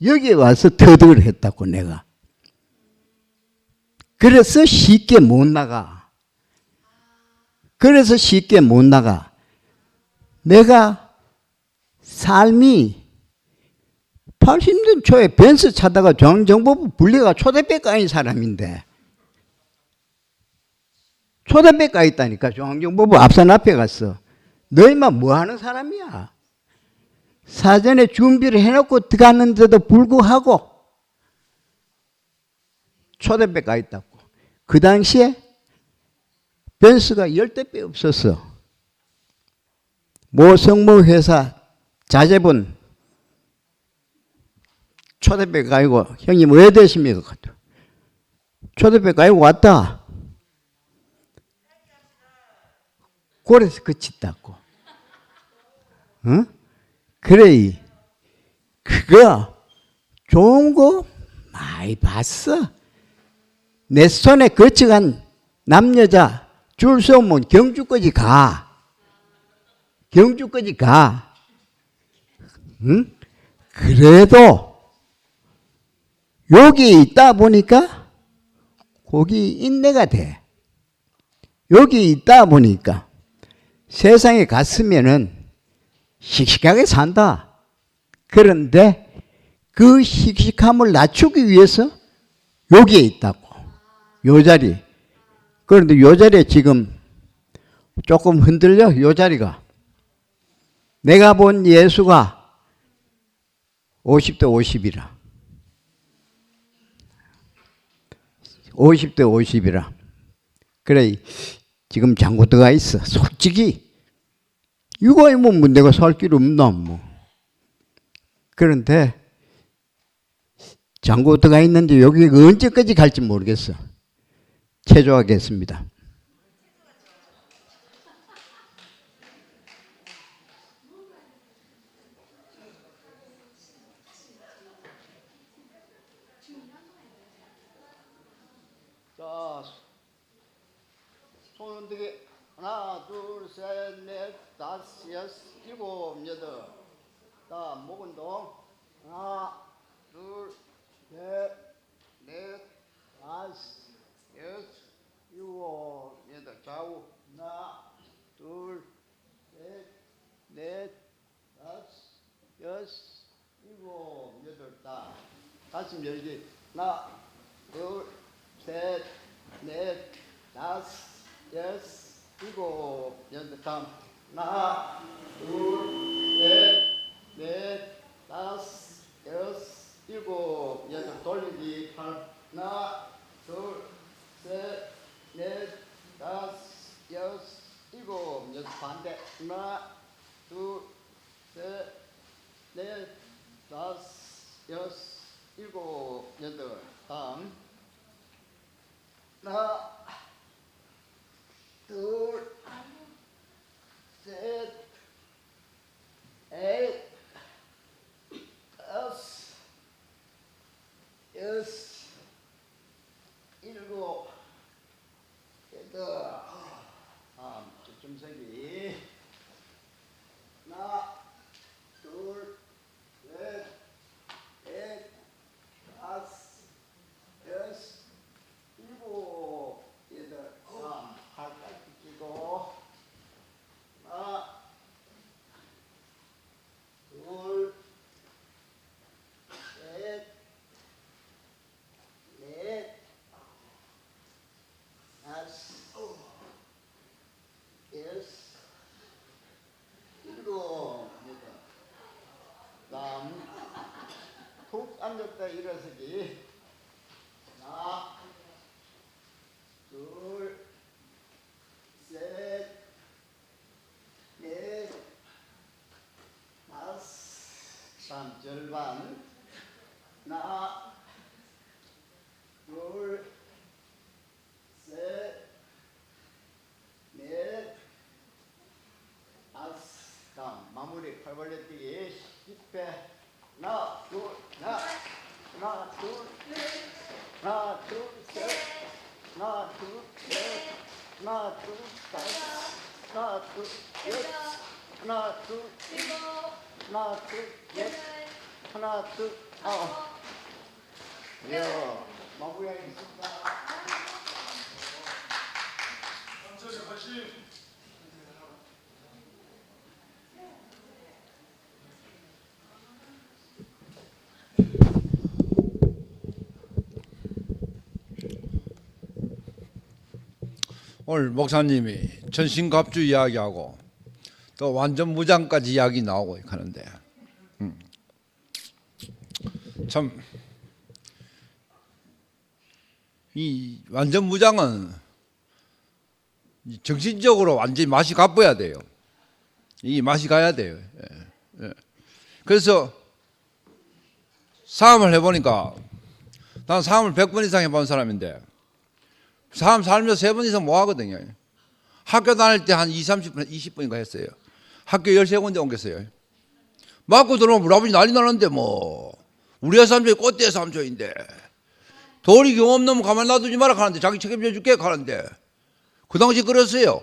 여기에 와서 터득을 했다고, 내가. 그래서 쉽게 못 나가. 내가 삶이 80년 초에 벤츠 차다가 중앙정보부 분리가 초대백 가인 사람인데, 초대백 가 있다니까. 중앙정보부 앞산 앞에 갔어. 너희만 뭐 하는 사람이야? 사전에 준비를 해놓고 들어갔는데도 불구하고 초대백 가 있다고. 그 당시에 벤츠가 10대 없었어. 모 성모 회사 자제분 초대백 가지고, 형님 왜 되십니까? 초대백 가지고 왔다. 그래서 그쳤다고. 응? 그래. 그거 좋은 거 많이 봤어. 내 손에 거쳐간 남여자 줄 서면 경주까지 가. 응? 그래도 여기 있다 보니까 거기 인내가 돼. 여기 있다 보니까 세상에 갔으면은 씩씩하게 산다. 그런데 그 씩씩함을 낮추기 위해서 여기에 있다고. 요 자리. 그런데 요 자리에 지금 조금 흔들려, 요 자리가. 내가 본 예수가 50대 50이라. 50대 50이라. 그래, 지금 장고 들어가 있어. 솔직히 이거 뭐 내가 살 길 없나 뭐. 그런데 장고 들어가 있는데 여기 언제까지 갈지 모르겠어. 체조하겠습니다. 여기 하나, 둘, 셋, 넷, 다섯, 여섯, 일곱, 여덟. 다음 목 운동. 하나, 둘, 셋, 넷, 다섯, 여섯, 일곱, 여덟. 좌우. 하나, 둘, 셋, 넷, 다섯, 여섯, 일곱, 여덟. 다. 가슴 열기. 하나, 둘, 셋, 넷, 다섯, 여섯, 일곱, 여덟. 다음. 하나, 둘, 셋, 넷, 다섯, 여섯, 일곱, 여덟. 돌리기. 하나, 둘, 셋, 넷, 다섯, 여섯, 일곱, 여덟. 반대. 하나, 둘, 셋, 넷, 다섯, 여섯, 일곱, 여덟. 다음. 하나, 둘, 셋, 넷, 다섯, 여섯, 일곱, 여덟. 다음 쭈쭈세기. 하나, 둘, 셋, 넷, 다섯, 여섯, 일곱, 여덟. 다음 팔까지 끼고. 하나, 둘, 셋, 넷, 다섯, 여섯, 일곱, 여덟. 다음 푹 앉았다 일어서기. 하나, 둘, 셋, 넷, 다섯. 다음 절반. 하나, 둘, 셋, 넷, 다섯. 다음 마무리 팔 벌려 뛰기 10회. 하나, 둘, 하나, 둘, 하나, 둘, 셋, 하나, 둘, 넷, 하나, 둘, 다섯, 하나, 둘, 여섯, 하나, 둘, 일곱, 하나, 둘, 여섯, 하나, 둘, 아홉. 예, 마무리하겠습니다. 오늘 목사님이 전신갑주 이야기하고 또 완전 무장까지 이야기 나오고 하는데 참 이 완전 무장은 정신적으로 완전히 맛이 가빠야 돼요. 이 맛이 가야 돼요. 그래서 싸움을 해보니까 난 싸움을 100번 이상 해본 사람인데 사람 살면서 3번 이상 못 하거든요. 학교 다닐 때 한 20, 30분, 20분인가 했어요. 학교 13군데 옮겼어요. 맞고 들어오면 우리 아버지 난리 나는데 뭐 우리가 삼촌이 꽃대 삼촌인데 도리 경험 없는 가만 놔두지 마라 하는데 자기 책임져 줄게 하는데 그 당시 그랬어요.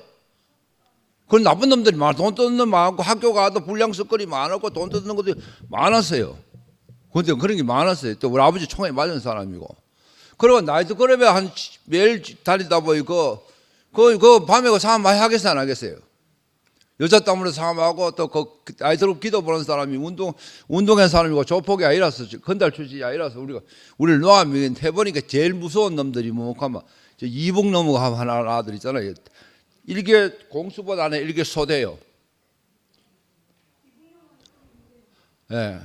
그런 나쁜 놈들이 많아. 돈 뜯는 놈 많고 학교 가도 불량석거리 많았고 돈 뜯는 것도 많았어요. 근데 그런 게 많았어요. 또 우리 아버지 총에 맞은 사람이고. 그리고 나이트클럽에 한 매일 다니다 보이고 그 밤에 그 상황 많이 하겠어요 안 하겠어요? 여자 땀으로 상황하고 또 그 나이트클럽 기도 보는 사람이 운동한 사람이고 조폭이 아니라서 건달 출신이 아니라서 우리를 놓아면 해보니까 제일 무서운 놈들이 뭐하면 이북 넘어가 하는 아들 있잖아요. 일개 공수보다 안에 일개 소대요. 예.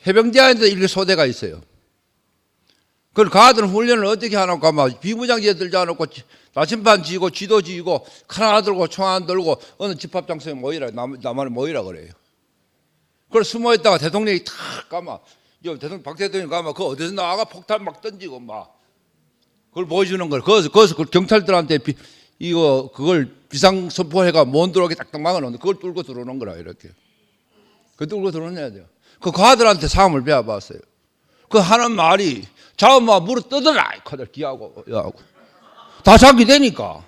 해병대에도 일개 소대가 있어요. 그걸 가든 훈련을 어떻게 하놓고 아마 비무장지에 들지 않고 나침반 지고 지도 지고 칼 하나 들고 총 하나 들고 어느 집합장소에 모이라 남한에 모이라 그래요. 그걸 숨어있다가 대통령이 탁 가면 대통령 박 대통령이 가면 그 어디서 나와가 폭탄 막 던지고 막 그걸 보여주는 걸 거기서 경찰들한테 그걸 비상선포해가 못 들어오게 딱딱 막아놓는데 그걸 뚫고 들어오는 거라 이렇게. 그 뚫고 들어오냐 돼요. 그 가들한테 싸움을 배워봤어요. 그 하는 말이 자엄마 물어 뜯어라! 카들 기하고 야하고 다 잡게 되니까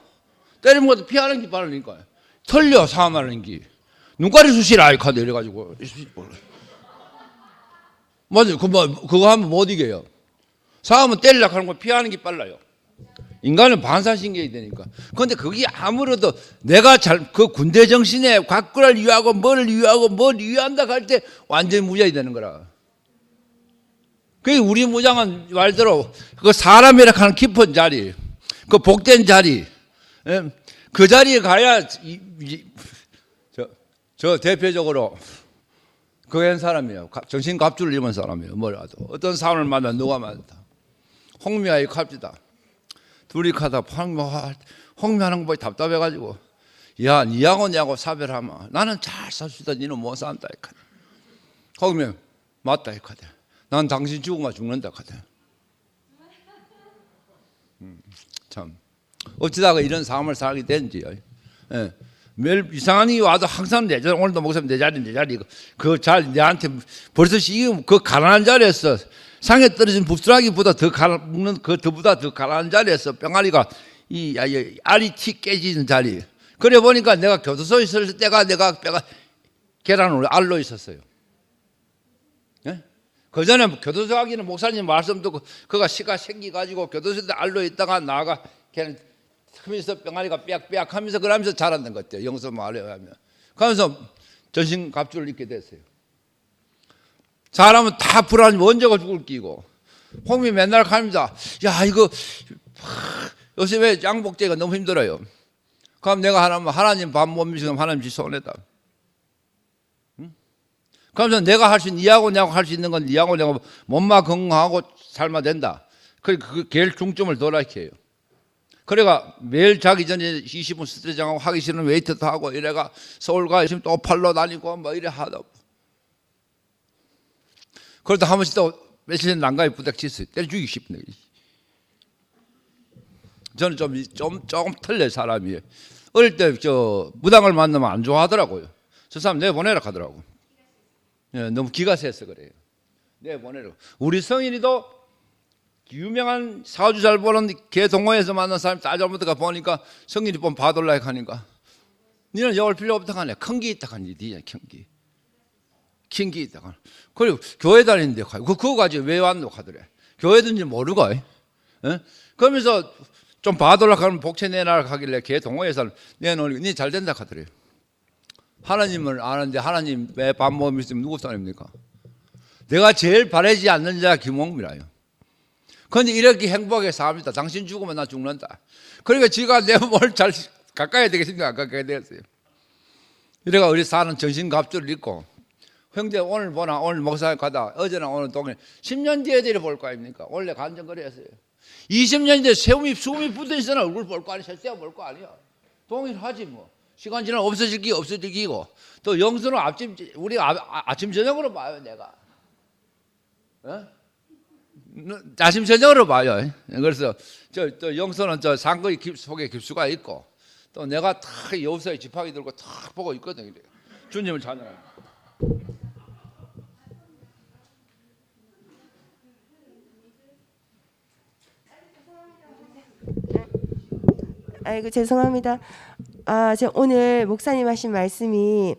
때리는 것도 피하는 게 빠르니까. 틀려 사람하는 게. 눈가리 쑤시라 이 카드 이래가지고. 맞아요. 그거 하면 못 이겨요. 사람은 때리려고 하는 거 피하는 게 빨라요. 인간은 반사신경이 되니까. 그런데 그게 아무래도 내가 그 군대 정신에 곽구를 위하고 뭘 위한다 할 때 완전히 무자이 되는 거라. 그 우리 무장은 말대로 그 사람이라 하는 깊은 자리, 그 복된 자리, 그 자리에 가야 저 대표적으로 그런 사람이에요. 정신 갑주를 입은 사람이에요. 뭐라도 어떤 사람을 만나 누가 만났다. 홍미와의 갑주다. 둘이 가다 홍미하는 거 보니 답답해가지고 야 니하고 사별하면 나는 잘 살 수 있다 니는 못 산다 이카대. 홍미 맞다 이카대. 난 당신 죽으면 죽는다 이카대. 참 어찌다가 이런 삶을 살게 된지요. 예. 매일 이상한 일이 와도 항상 내 자리, 오늘도 목사님 내 자리 그 잘 내한테 벌써 그 가난한 자리에서 상에 떨어진 부스라기보다 더 먹는 그보다 더 가난한 자리에서 병아리가 이 알이 티 깨지는 자리. 그래 보니까 내가 교도소에 있을 때가 내가 계란으로 알로 있었어요. 예? 그 전에 교도소 가기는 목사님 말씀 듣고 그가 시가 생기가지고 교도소에 알로 있다가 나가 걔는 하면서 병아리가 빽빽 하면서 그러면서 자랐는 것 같아요. 영서 말에 하면. 그러면서 전신갑주를 입게 됐어요. 사람은 다 불안해. 언제가 죽을 끼고. 홍미 맨날 갑니다. 야 이거 요새 왜 양복제가 너무 힘들어요. 그럼 내가 하나님 밥 못 미치면 하나님 지 손해다. 응? 그러면서 내가 할 수 있는 니하고 내하고 할 수 있는 건 니하고 내가 몸만 건강하고 삶아 된다. 그 제일 중점을 돌아켜요. 그래가 매일 자기 전에 20분 스트레칭하고 하기 싫은 웨이트도 하고 이래가 서울 가 지금 또 팔로 다니고 뭐 이래 하다. 그러다 한 번씩 또 며칠 전에 난간에 부닥쳤어요. 때려 죽이고 싶네. 저는 조금 틀려 사람이에요. 어릴 때 무당을 만나면 안 좋아하더라고요. 저 사람 내보내라 하더라고. 예, 너무 기가 세서 그래요. 내보내라. 우리 성인이도 유명한 사주 잘 보는 개 동호회에서 만난 사람 따져보다가 보니까 성인이 보면 봐달라고 하니까 니는 여울 필요 없다 하네. 큰 게 있다 하니 니야 큰 게 있다 하네. 그리고 교회 다니는데 그거 가지고 왜 왔노 하더래. 교회든지 모르고 에? 그러면서 좀 봐달라고 하면 복채 내놔라 하길래 개 동호회에서 내놓으니까 니 잘 된다 하더래. 하나님을 아는데 하나님 왜 밥 못 믿으면 누구 사람입니까? 내가 제일 바라지 않는 자가 김홍미라요. 그런데 이렇게 행복하게 삽니다. 당신 죽으면 나 죽는다. 그러니까 지가 내 몸을 잘 가까이 되겠습니까? 안 가까이 되겠어요. 이래가 우리 사는 정신갑주를 입고 형제 오늘 보나 오늘 목사에 가다 어제나 오늘 동네 10년 뒤에 애들이 볼 거 아닙니까? 원래 간증거리였어요. 20년 뒤에 숨이 붙어 있으나 얼굴 볼 거 아니야. 실제 볼 거 아니야. 동일하지 뭐. 시간 지나면 없어질 기고 또 영수는 우리 아침 저녁으로 봐요 내가. 어? 아침 저녁으로 봐요. 그래서 또 영서는 저 상거의 속에 깊수가 있고 또 내가 탁 여우사에 지팡이 들고 탁 보고 있거든요. 주님을 찬양합니다. 아이고 죄송합니다. 제가 오늘 목사님 하신 말씀이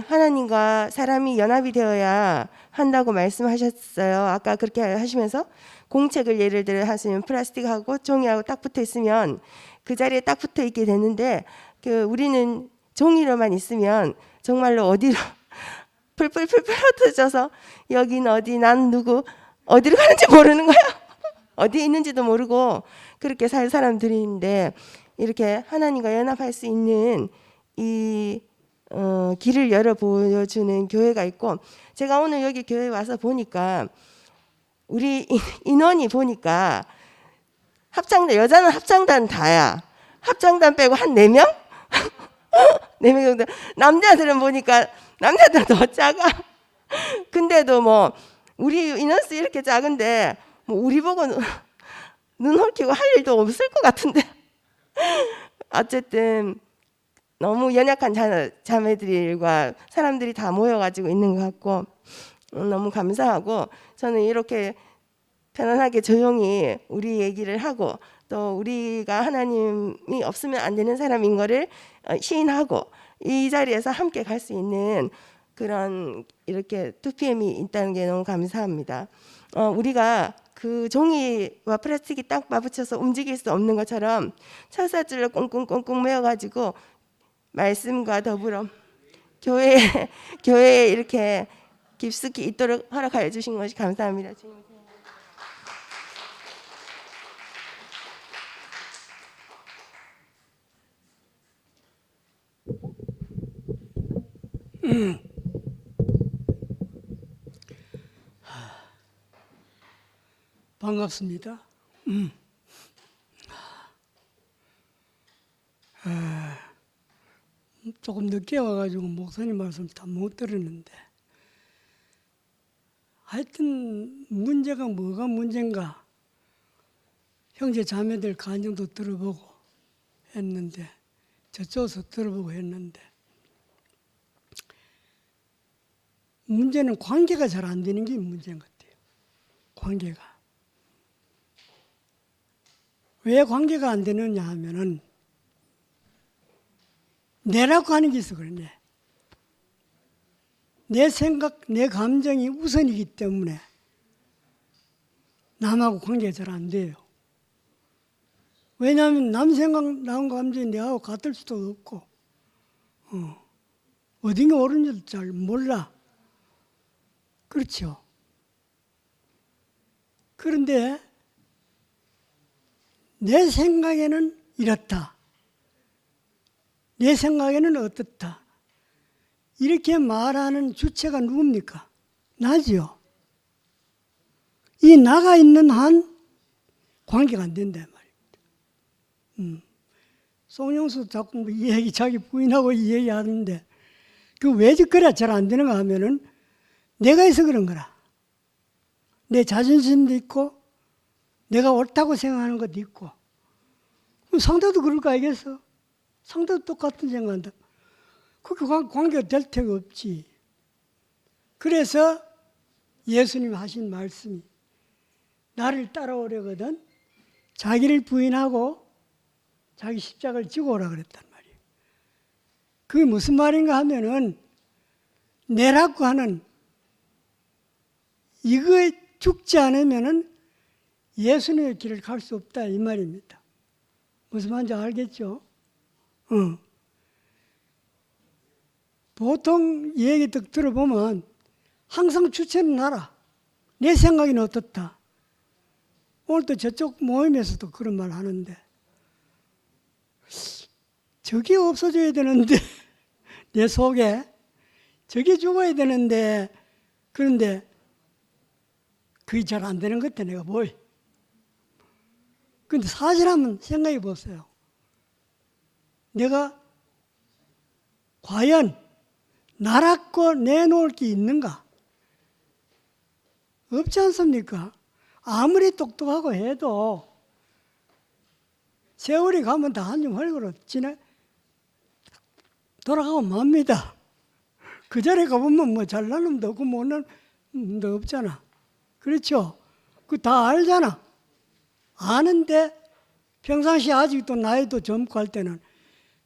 하나님과 사람이 연합이 되어야 한다고 말씀하셨어요. 아까 그렇게 하시면서 공책을 예를 들어 하시면 플라스틱하고 종이하고 딱 붙어 있으면 그 자리에 딱 붙어 있게 되는데 우리는 종이로만 있으면 정말로 어디로 풀풀 흩어져서 여긴 어디 난 누구 어디로 가는지 모르는 거야. 어디에 있는지도 모르고 그렇게 살 사람들인데 이렇게 하나님과 연합할 수 있는 이 길을 열어 보여주는 교회가 있고 제가 오늘 여기 교회 와서 보니까 우리 인원이 보니까 합창단 여자는 합창단 다야. 합창단 빼고 한 4명? 4명 정도. 남자들은 보니까 남자들 더 작아. 근데도 뭐 우리 인원수 이렇게 작은데 뭐 우리 보고 눈 헐키고 할 일도 없을 것 같은데 어쨌든 너무 연약한 자매들과 사람들이 다 모여가지고 있는 것 같고 너무 감사하고 저는 이렇게 편안하게 조용히 우리 얘기를 하고 또 우리가 하나님이 없으면 안 되는 사람인 거를 시인하고 이 자리에서 함께 갈 수 있는 그런 이렇게 2PM이 있다는 게 너무 감사합니다. 우리가 그 종이와 플라스틱이 딱 맞붙여서 움직일 수 없는 것처럼 철사줄로 꽁꽁꽁꽁 메어가지고 말씀과 더불어 교회에 이렇게 깊숙이 있도록 허락하여 주신 것이 감사합니다. 주님. 반갑습니다. 조금 늦게 와가지고 목사님 말씀 다 못 들었는데 하여튼 문제가 뭐가 문제인가 형제 자매들 간증도 들어보고 했는데 저쪽에서 들어보고 했는데 문제는 관계가 잘 안 되는 게 문제인 것 같아요. 관계가. 왜 관계가 안 되느냐 하면은 내라고 하는 게 있어 그러네. 내 생각, 내 감정이 우선이기 때문에 남하고 관계가 잘 안 돼요. 왜냐하면 남 생각, 남 감정이 내하고 같을 수도 없고 어딘가 옳은지도 잘 몰라. 그렇죠. 그런데 내 생각에는 이렇다. 내 생각에는 어떻다. 이렇게 말하는 주체가 누굽니까? 나지요. 이 나가 있는 한 관계가 안 된다 말입니다. 송영수 자꾸 뭐 이 얘기 자기 부인하고 이 얘기 하는데 그 왜 그래 잘 안 되는가 하면은 내가 있어 그런 거라. 내 자존심도 있고 내가 옳다고 생각하는 것도 있고 그럼 상대도 그럴 거 알겠어? 상대도 똑같은 생각한다. 그렇게 관계가 될 데가 없지. 그래서 예수님이 하신 말씀이 나를 따라오려거든 자기를 부인하고 자기 십자가를 지고 오라 그랬단 말이에요. 그게 무슨 말인가 하면은 내라고 하는 이거에 죽지 않으면은 예수님의 길을 갈 수 없다 이 말입니다. 무슨 말인지 알겠죠? 보통 얘기 딱 들어보면 항상 주체는 나라. 내 생각에는 어떻다. 오늘도 저쪽 모임에서도 그런 말 하는데 저게 없어져야 되는데 내 속에 저게 죽어야 되는데 그런데 그게 잘 안 되는 것 같아 내가 보여. 근데 사실 한번 생각해 보세요. 내가 과연 나라고 내놓을 게 있는가? 없지 않습니까? 아무리 똑똑하고 해도 세월이 가면 다 한줌 헐거로 돌아가고 맙니다. 그 자리에 가보면 뭐 잘난 놈도 없고 못난 놈도 없잖아. 그렇죠? 그 다 알잖아. 아는데 평상시에 아직도 나이도 젊고 할 때는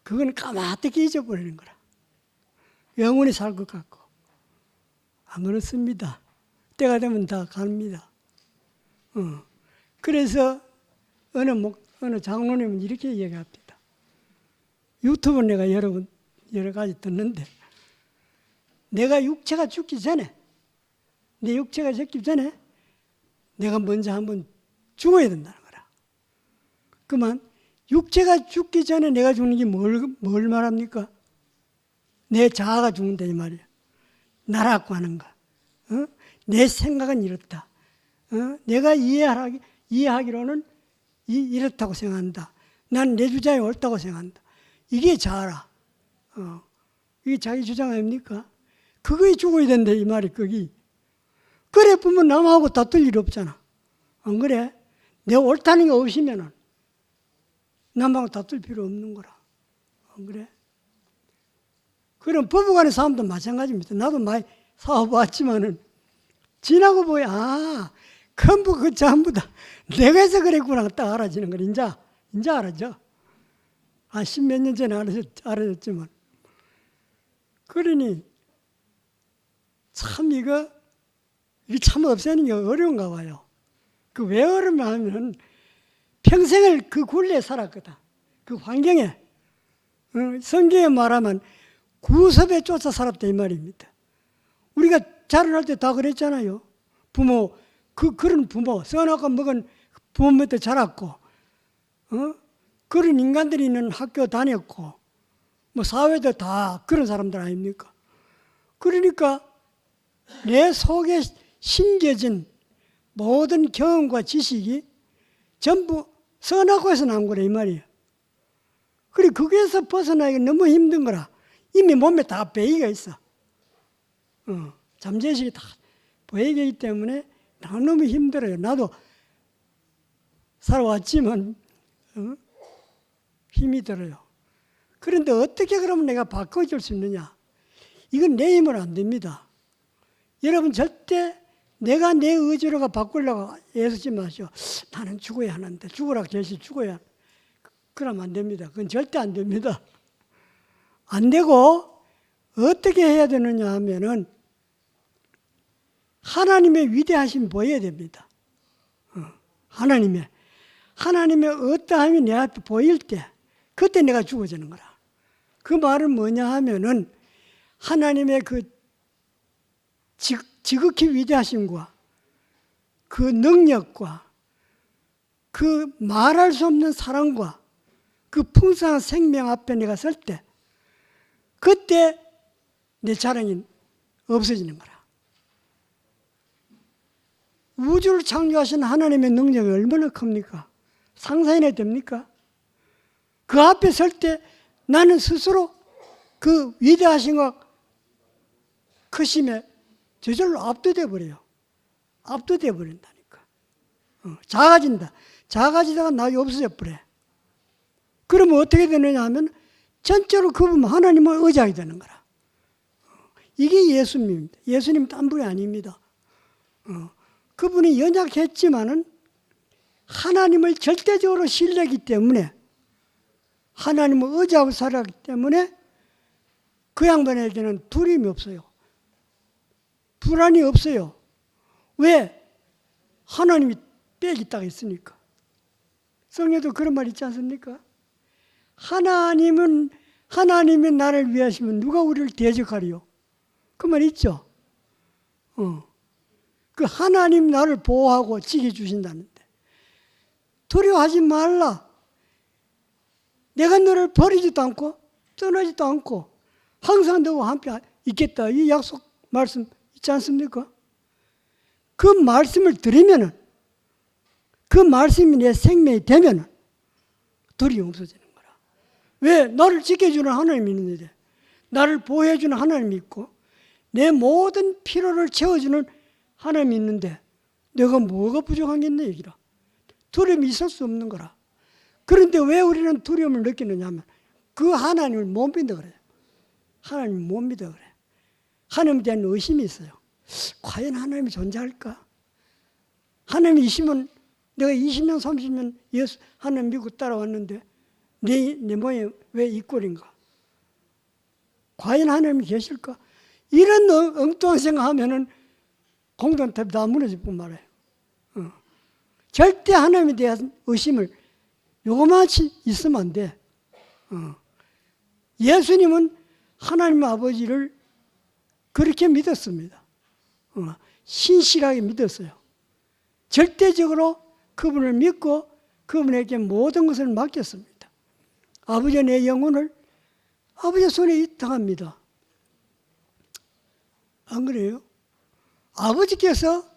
그건 까마득히 잊어버리는 거라. 영원히 살 것 같고. 안 그렇습니다. 때가 되면 다 갑니다. 그래서 어느 장로님은 이렇게 얘기합니다. 유튜브 내가 여러 가지 듣는데 내가 육체가 죽기 전에 내 육체가 죽기 전에 내가 먼저 한번 죽어야 된다는 거라. 그만 육체가 죽기 전에 내가 죽는 게 뭘 말합니까? 내 자아가 죽는다 이 말이야. 나라고 하는가. 내 생각은 이렇다. 내가 이해하기로는 이렇다고 생각한다. 난 내 주장이 옳다고 생각한다. 이게 자아라. 이게 자기 주장 아닙니까? 그거에 죽어야 된다 이 말이 거기. 그래 보면 남하고 다툴 일 없잖아. 안 그래? 내가 옳다는 게 없으면은 남하고 다툴 필요 없는 거라. 안 그래? 그럼 부부간의 싸움도 마찬가지입니다. 나도 많이 싸워봤지만은 지나고 보야 전부 그 전부 다 내가 해서 그랬구나 딱 알아지는 걸 이제 알았죠. 한 십몇 년 전에 알아졌지만. 그러니 참 이거 참 없애는 게 어려운가 봐요. 그 왜 어려우냐 하면 평생을 그 굴레에 살았거든. 그 환경에. 성경에 말하면 구섭에 쫓아 살았다 이 말입니다. 우리가 자라날 때 다 그랬잖아요. 부모, 그런 부모, 써놓고 먹은 부모 밑에 자랐고, 그런 인간들이 있는 학교 다녔고, 뭐 사회도 다 그런 사람들 아닙니까? 그러니까 내 속에 심겨진 모든 경험과 지식이 전부 선악과에서 나온 거라 이 말이에요. 그리고 거기에서 벗어나기가 너무 힘든 거라. 이미 몸에 다 배이가 있어. 잠재의식이 다 배이가 있기 때문에 너무 힘들어요. 나도 살아왔지만 힘이 들어요. 그런데 어떻게 그러면 내가 바꿔줄 수 있느냐? 이건 내 힘으로 안 됩니다. 여러분 절대 내가 내 의지로가 바꾸려고 애쓰지 마시오. 나는 죽어야 하는데 죽으라 계시 죽어야. 그러면 안 됩니다. 그건 절대 안 됩니다. 안 되고 어떻게 해야 되느냐 하면은 하나님의 위대하심 보여야 됩니다. 하나님의 어떠함이 내 앞에 보일 때 그때 내가 죽어지는 거라. 그 말은 뭐냐 하면은 하나님의 그 지극히 위대하심과 그 능력과 그 말할 수 없는 사랑과 그 풍성한 생명 앞에 내가 설 때 그때 내 자랑이 없어지는 거라. 우주를 창조하신 하나님의 능력이 얼마나 큽니까? 상상해야 됩니까? 그 앞에 설 때 나는 스스로 그 위대하심과 크심에 저절로 압도돼 버려요. 압도돼 버린다니까. 작아진다. 작아지다가 나이 없어져 버려. 그러면 어떻게 되느냐 하면 전적으로 그분 하나님을 의지하게 되는 거라. 이게 예수님입니다. 예수님 딴 분이 아닙니다. 그분이 연약했지만은 하나님을 절대적으로 신뢰하기 때문에 하나님을 의지하고 살았기 때문에 그 양반에게는 두려움이 없어요. 불안이 없어요. 왜? 하나님이 빽이 딱 있으니까. 성경에도 그런 말 있지 않습니까? 하나님이 나를 위하시면 누가 우리를 대적하리요? 그 말 있죠? 그 하나님 나를 보호하고 지켜주신다는데 두려워하지 말라. 내가 너를 버리지도 않고 떠나지도 않고 항상 너와 함께 있겠다. 이 약속 말씀 있지 않습니까? 그 말씀을 들으면은 그 말씀이 내 생명이 되면은 두려움 없어지는 거라. 왜? 나를 지켜주는 하나님이 있는데 나를 보호해주는 하나님이 있고 내 모든 필요를 채워주는 하나님이 있는데 내가 뭐가 부족하겠네 얘기라. 두려움이 있을 수 없는 거라. 그런데 왜 우리는 두려움을 느끼느냐 하면 그 하나님을 못 믿어 그래요. 하나님을 못 믿어 그래. 하나님에 대한 의심이 있어요. 과연 하나님이 존재할까? 하나님이 있으면 내가 20년 30년 예수 하나님 믿고 따라왔는데 내 몸에 왜 이 꼴인가? 과연 하나님이 계실까? 이런 엉뚱한 생각하면은 공동탑이 다 무너질 뿐 말이에요. 절대 하나님에 대한 의심을 요거만치 있으면 안 돼. 예수님은 하나님 아버지를 그렇게 믿었습니다. 신실하게 믿었어요. 절대적으로 그분을 믿고 그분에게 모든 것을 맡겼습니다. 아버지 내 영혼을 아버지 손에 위탁합니다. 안 그래요? 아버지께서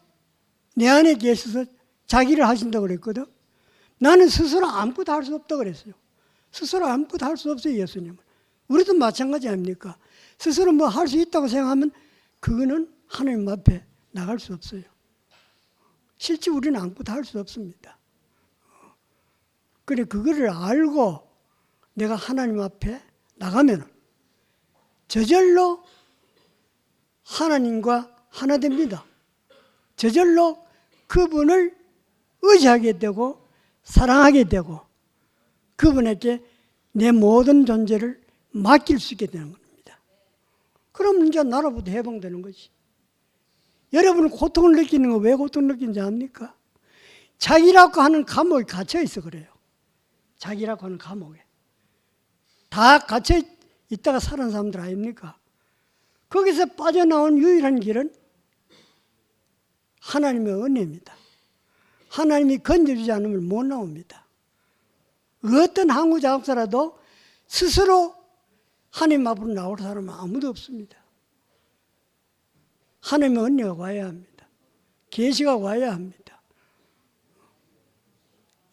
내 안에 계셔서 자기를 하신다고 그랬거든. 나는 스스로 아무것도 할 수 없다고 그랬어요. 스스로 아무것도 할 수 없어요, 예수님은. 우리도 마찬가지 아닙니까? 스스로 뭐 할 수 있다고 생각하면 그거는 하나님 앞에 나갈 수 없어요. 실제 우리는 아무것도 할 수 없습니다. 그래 그거를 알고 내가 하나님 앞에 나가면 저절로 하나님과 하나 됩니다. 저절로 그분을 의지하게 되고 사랑하게 되고 그분에게 내 모든 존재를 맡길 수 있게 되는 겁니다. 그럼 이제 나라부터 해방되는 거지. 여러분은 고통을 느끼는 거 왜 고통을 느끼는지 압니까? 자기라고 하는 감옥에 갇혀 있어 그래요. 자기라고 하는 감옥에. 다 갇혀 있다가 사는 사람들 아닙니까? 거기서 빠져나온 유일한 길은 하나님의 은혜입니다. 하나님이 건져주지 않으면 못 나옵니다. 어떤 항구 작업사라도 스스로 하나님 앞으로 나올 사람은 아무도 없습니다. 하나님의 은혜가 와야 합니다. 계시가 와야 합니다.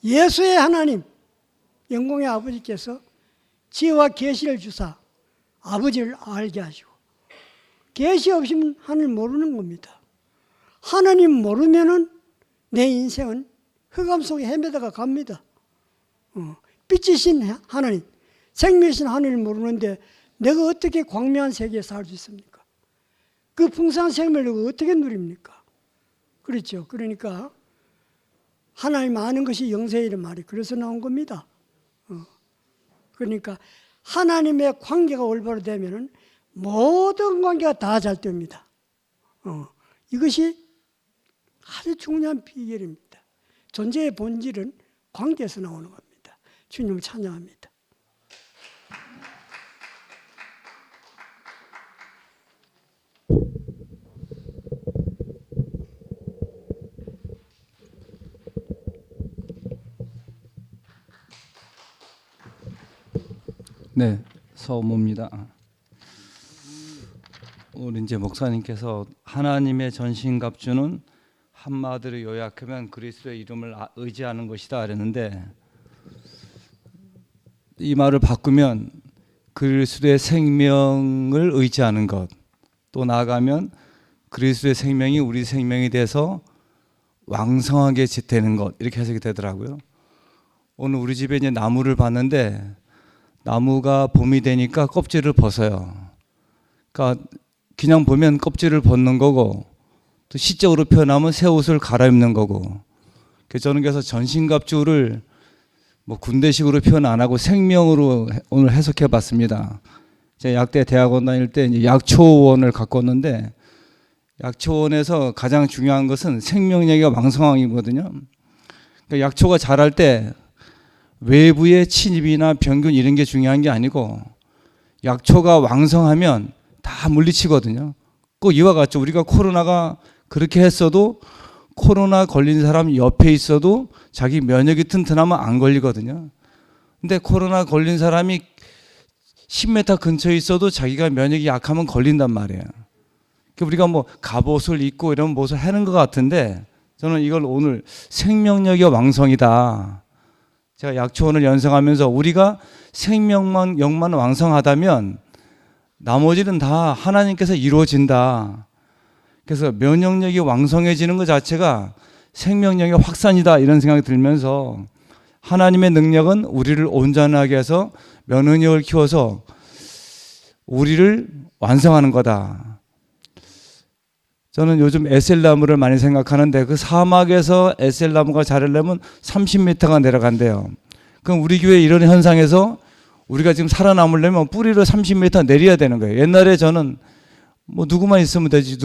예수의 하나님, 영광의 아버지께서 지혜와 계시를 주사 아버지를 알게 하시고 계시 없이는 하나님 모르는 겁니다. 하나님 모르면은 내 인생은 흑암 속에 헤매다가 갑니다. 빛이신 하나님, 생명이신 하나님을 모르는데 내가 어떻게 광명한 세계에 살 수 있습니까? 그 풍성한 생명을 어떻게 누립니까? 그렇죠. 그러니까 하나님 아는 것이 영생이란 말이 그래서 나온 겁니다. 그러니까 하나님의 관계가 올바로 되면은 모든 관계가 다 잘 됩니다. 이것이 아주 중요한 비결입니다. 존재의 본질은 관계에서 나오는 겁니다. 주님을 찬양합니다. 네, 서모입니다. 오늘 이제 목사님께서 하나님의 전신갑주는 한마디로 요약하면 그리스도의 이름을 의지하는 것이다 그랬는데 이 말을 바꾸면 그리스도의 생명을 의지하는 것, 또 나아가면 그리스도의 생명이 우리 생명이 돼서 왕성하게 되는 것, 이렇게 해석이 되더라고요. 오늘 우리 집에 이제 나무를 봤는데 나무가 봄이 되니까 껍질을 벗어요. 그러니까 그냥 보면 껍질을 벗는 거고 또 시적으로 표현하면 새 옷을 갈아입는 거고. 그래서 저는 그래서 전신갑주를 뭐 군대식으로 표현 안 하고 생명으로 오늘 해석해 봤습니다. 제가 약대 대학원 다닐 때 이제 약초원을 갖고 왔는데 약초원에서 가장 중요한 것은 생명력이 왕성함이거든요. 그러니까 약초가 자랄 때 외부의 침입이나 병균 이런 게 중요한 게 아니고 약초가 왕성하면 다 물리치거든요. 꼭 이와 같죠. 우리가 코로나가 그렇게 했어도 코로나 걸린 사람 옆에 있어도 자기 면역이 튼튼하면 안 걸리거든요. 근데 코로나 걸린 사람이 10m 근처에 있어도 자기가 면역이 약하면 걸린단 말이에요. 우리가 뭐 갑옷을 입고 이런 모습을 하는 것 같은데 저는 이걸 오늘 생명력이 왕성이다. 제가 약초원을 연성하면서 우리가 생명만 영만 왕성하다면 나머지는 다 하나님께서 이루어진다. 그래서 면역력이 왕성해지는 것 자체가 생명력의 확산이다 이런 생각이 들면서 하나님의 능력은 우리를 온전하게 해서 면역력을 키워서 우리를 완성하는 거다. 저는 요즘 에셀나무를 많이 생각하는데 그 사막에서 에셀나무가 자라려면 30m가 내려간대요. 그럼 우리 교회 이런 현상에서 우리가 지금 살아남으려면 뿌리를 30m 내려야 되는 거예요. 옛날에 저는 뭐 누구만 있으면 되지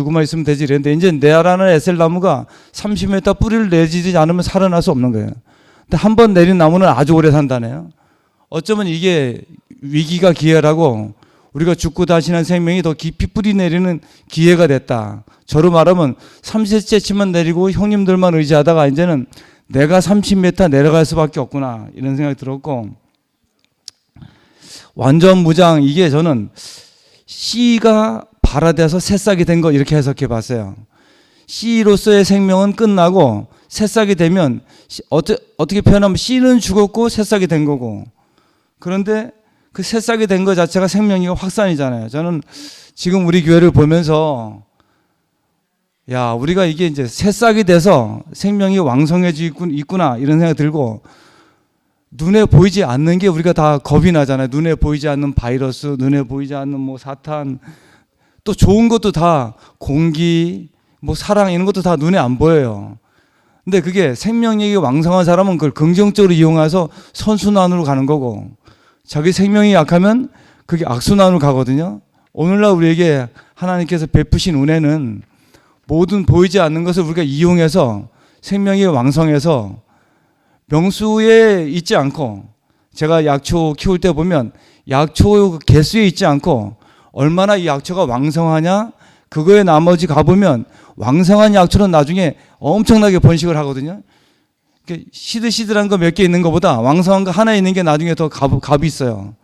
이랬는데 이제 내라는 에셀나무가 30m 뿌리를 내지지 않으면 살아날 수 없는 거예요. 근데 한 번 내린 나무는 아주 오래 산다네요. 어쩌면 이게 위기가 기회라고 우리가 죽고 다시는 생명이 더 깊이 뿌리 내리는 기회가 됐다. 저로 말하면 30cm만 내리고 형님들만 의지하다가 이제는 내가 30m 내려갈 수밖에 없구나 이런 생각이 들었고, 완전 무장, 이게 저는 씨가 발화돼서 새싹이 된 거 이렇게 해석해 봤어요. 씨로서의 생명은 끝나고 새싹이 되면 어떻게 표현하면 씨는 죽었고 새싹이 된 거고, 그런데 그 새싹이 된 것 자체가 생명력이 확산이잖아요. 저는 지금 우리 교회를 보면서 야, 우리가 이게 이제 새싹이 돼서 생명이 왕성해지고 있구나 이런 생각이 들고, 눈에 보이지 않는 게 우리가 다 겁이 나잖아요. 눈에 보이지 않는 바이러스, 눈에 보이지 않는 뭐 사탄, 또 좋은 것도 다 공기, 뭐 사랑 이런 것도 다 눈에 안 보여요. 근데 그게 생명력이 왕성한 사람은 그걸 긍정적으로 이용해서 선순환으로 가는 거고, 자기 생명이 약하면 그게 악순환으로 가거든요. 오늘날 우리에게 하나님께서 베푸신 은혜는 모든 보이지 않는 것을 우리가 이용해서 생명이 왕성해서 명수에 있지 않고, 제가 약초 키울 때 보면 약초 개수에 있지 않고 얼마나 이 약초가 왕성하냐, 그거에 나머지 가보면 왕성한 약초는 나중에 엄청나게 번식을 하거든요. 시들시들한 거 몇 개 있는 것보다 왕성한 거 하나 있는 게 나중에 더 값이 있어요.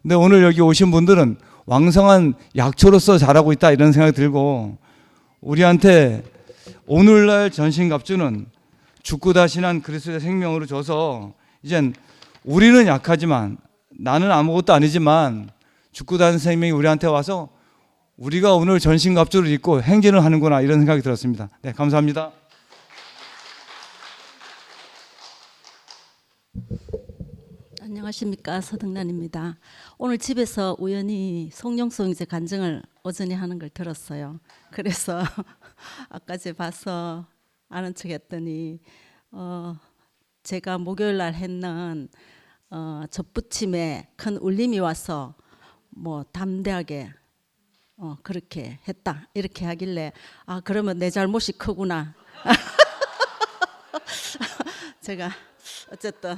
근데 오늘 여기 오신 분들은 왕성한 약초로서 자라고 있다 이런 생각이 들고, 우리한테 오늘날 전신갑주는 죽고 다시난 그리스도의 생명으로 줘서 이젠 우리는 약하지만, 나는 아무것도 아니지만 죽고 다니는 생명이 우리한테 와서 우리가 오늘 전신갑주를 입고 행진을 하는구나 이런 생각이 들었습니다. 네, 감사합니다. 안녕하십니까, 서등란입니다. 오늘 집에서 우연히 송영송이제 간증을 오전에 하는 걸 들었어요. 그래서 아까 제 봐서 아는 척했더니 제가 목요일 날 했는 젖부침에 큰 울림이 와서 뭐 담대하게 그렇게 했다 이렇게 하길래, 아 그러면 내 잘못이 크구나. 제가 어쨌든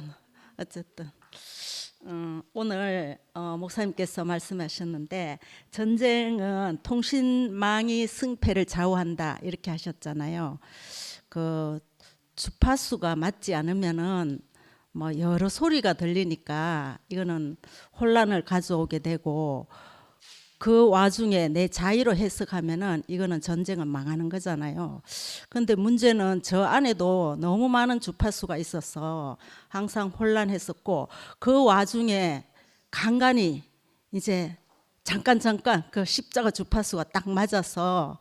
오늘 목사님께서 말씀하셨는데, 전쟁은 통신망이 승패를 좌우한다 이렇게 하셨잖아요. 그 주파수가 맞지 않으면은 뭐 여러 소리가 들리니까 이거는 혼란을 가져오게 되고, 그 와중에 내 자의로 해석하면은 이거는 전쟁은 망하는 거잖아요. 근데 문제는 저 안에도 너무 많은 주파수가 있어서 항상 혼란했었고, 그 와중에 간간히 이제 잠깐 그 십자가 주파수가 딱 맞아서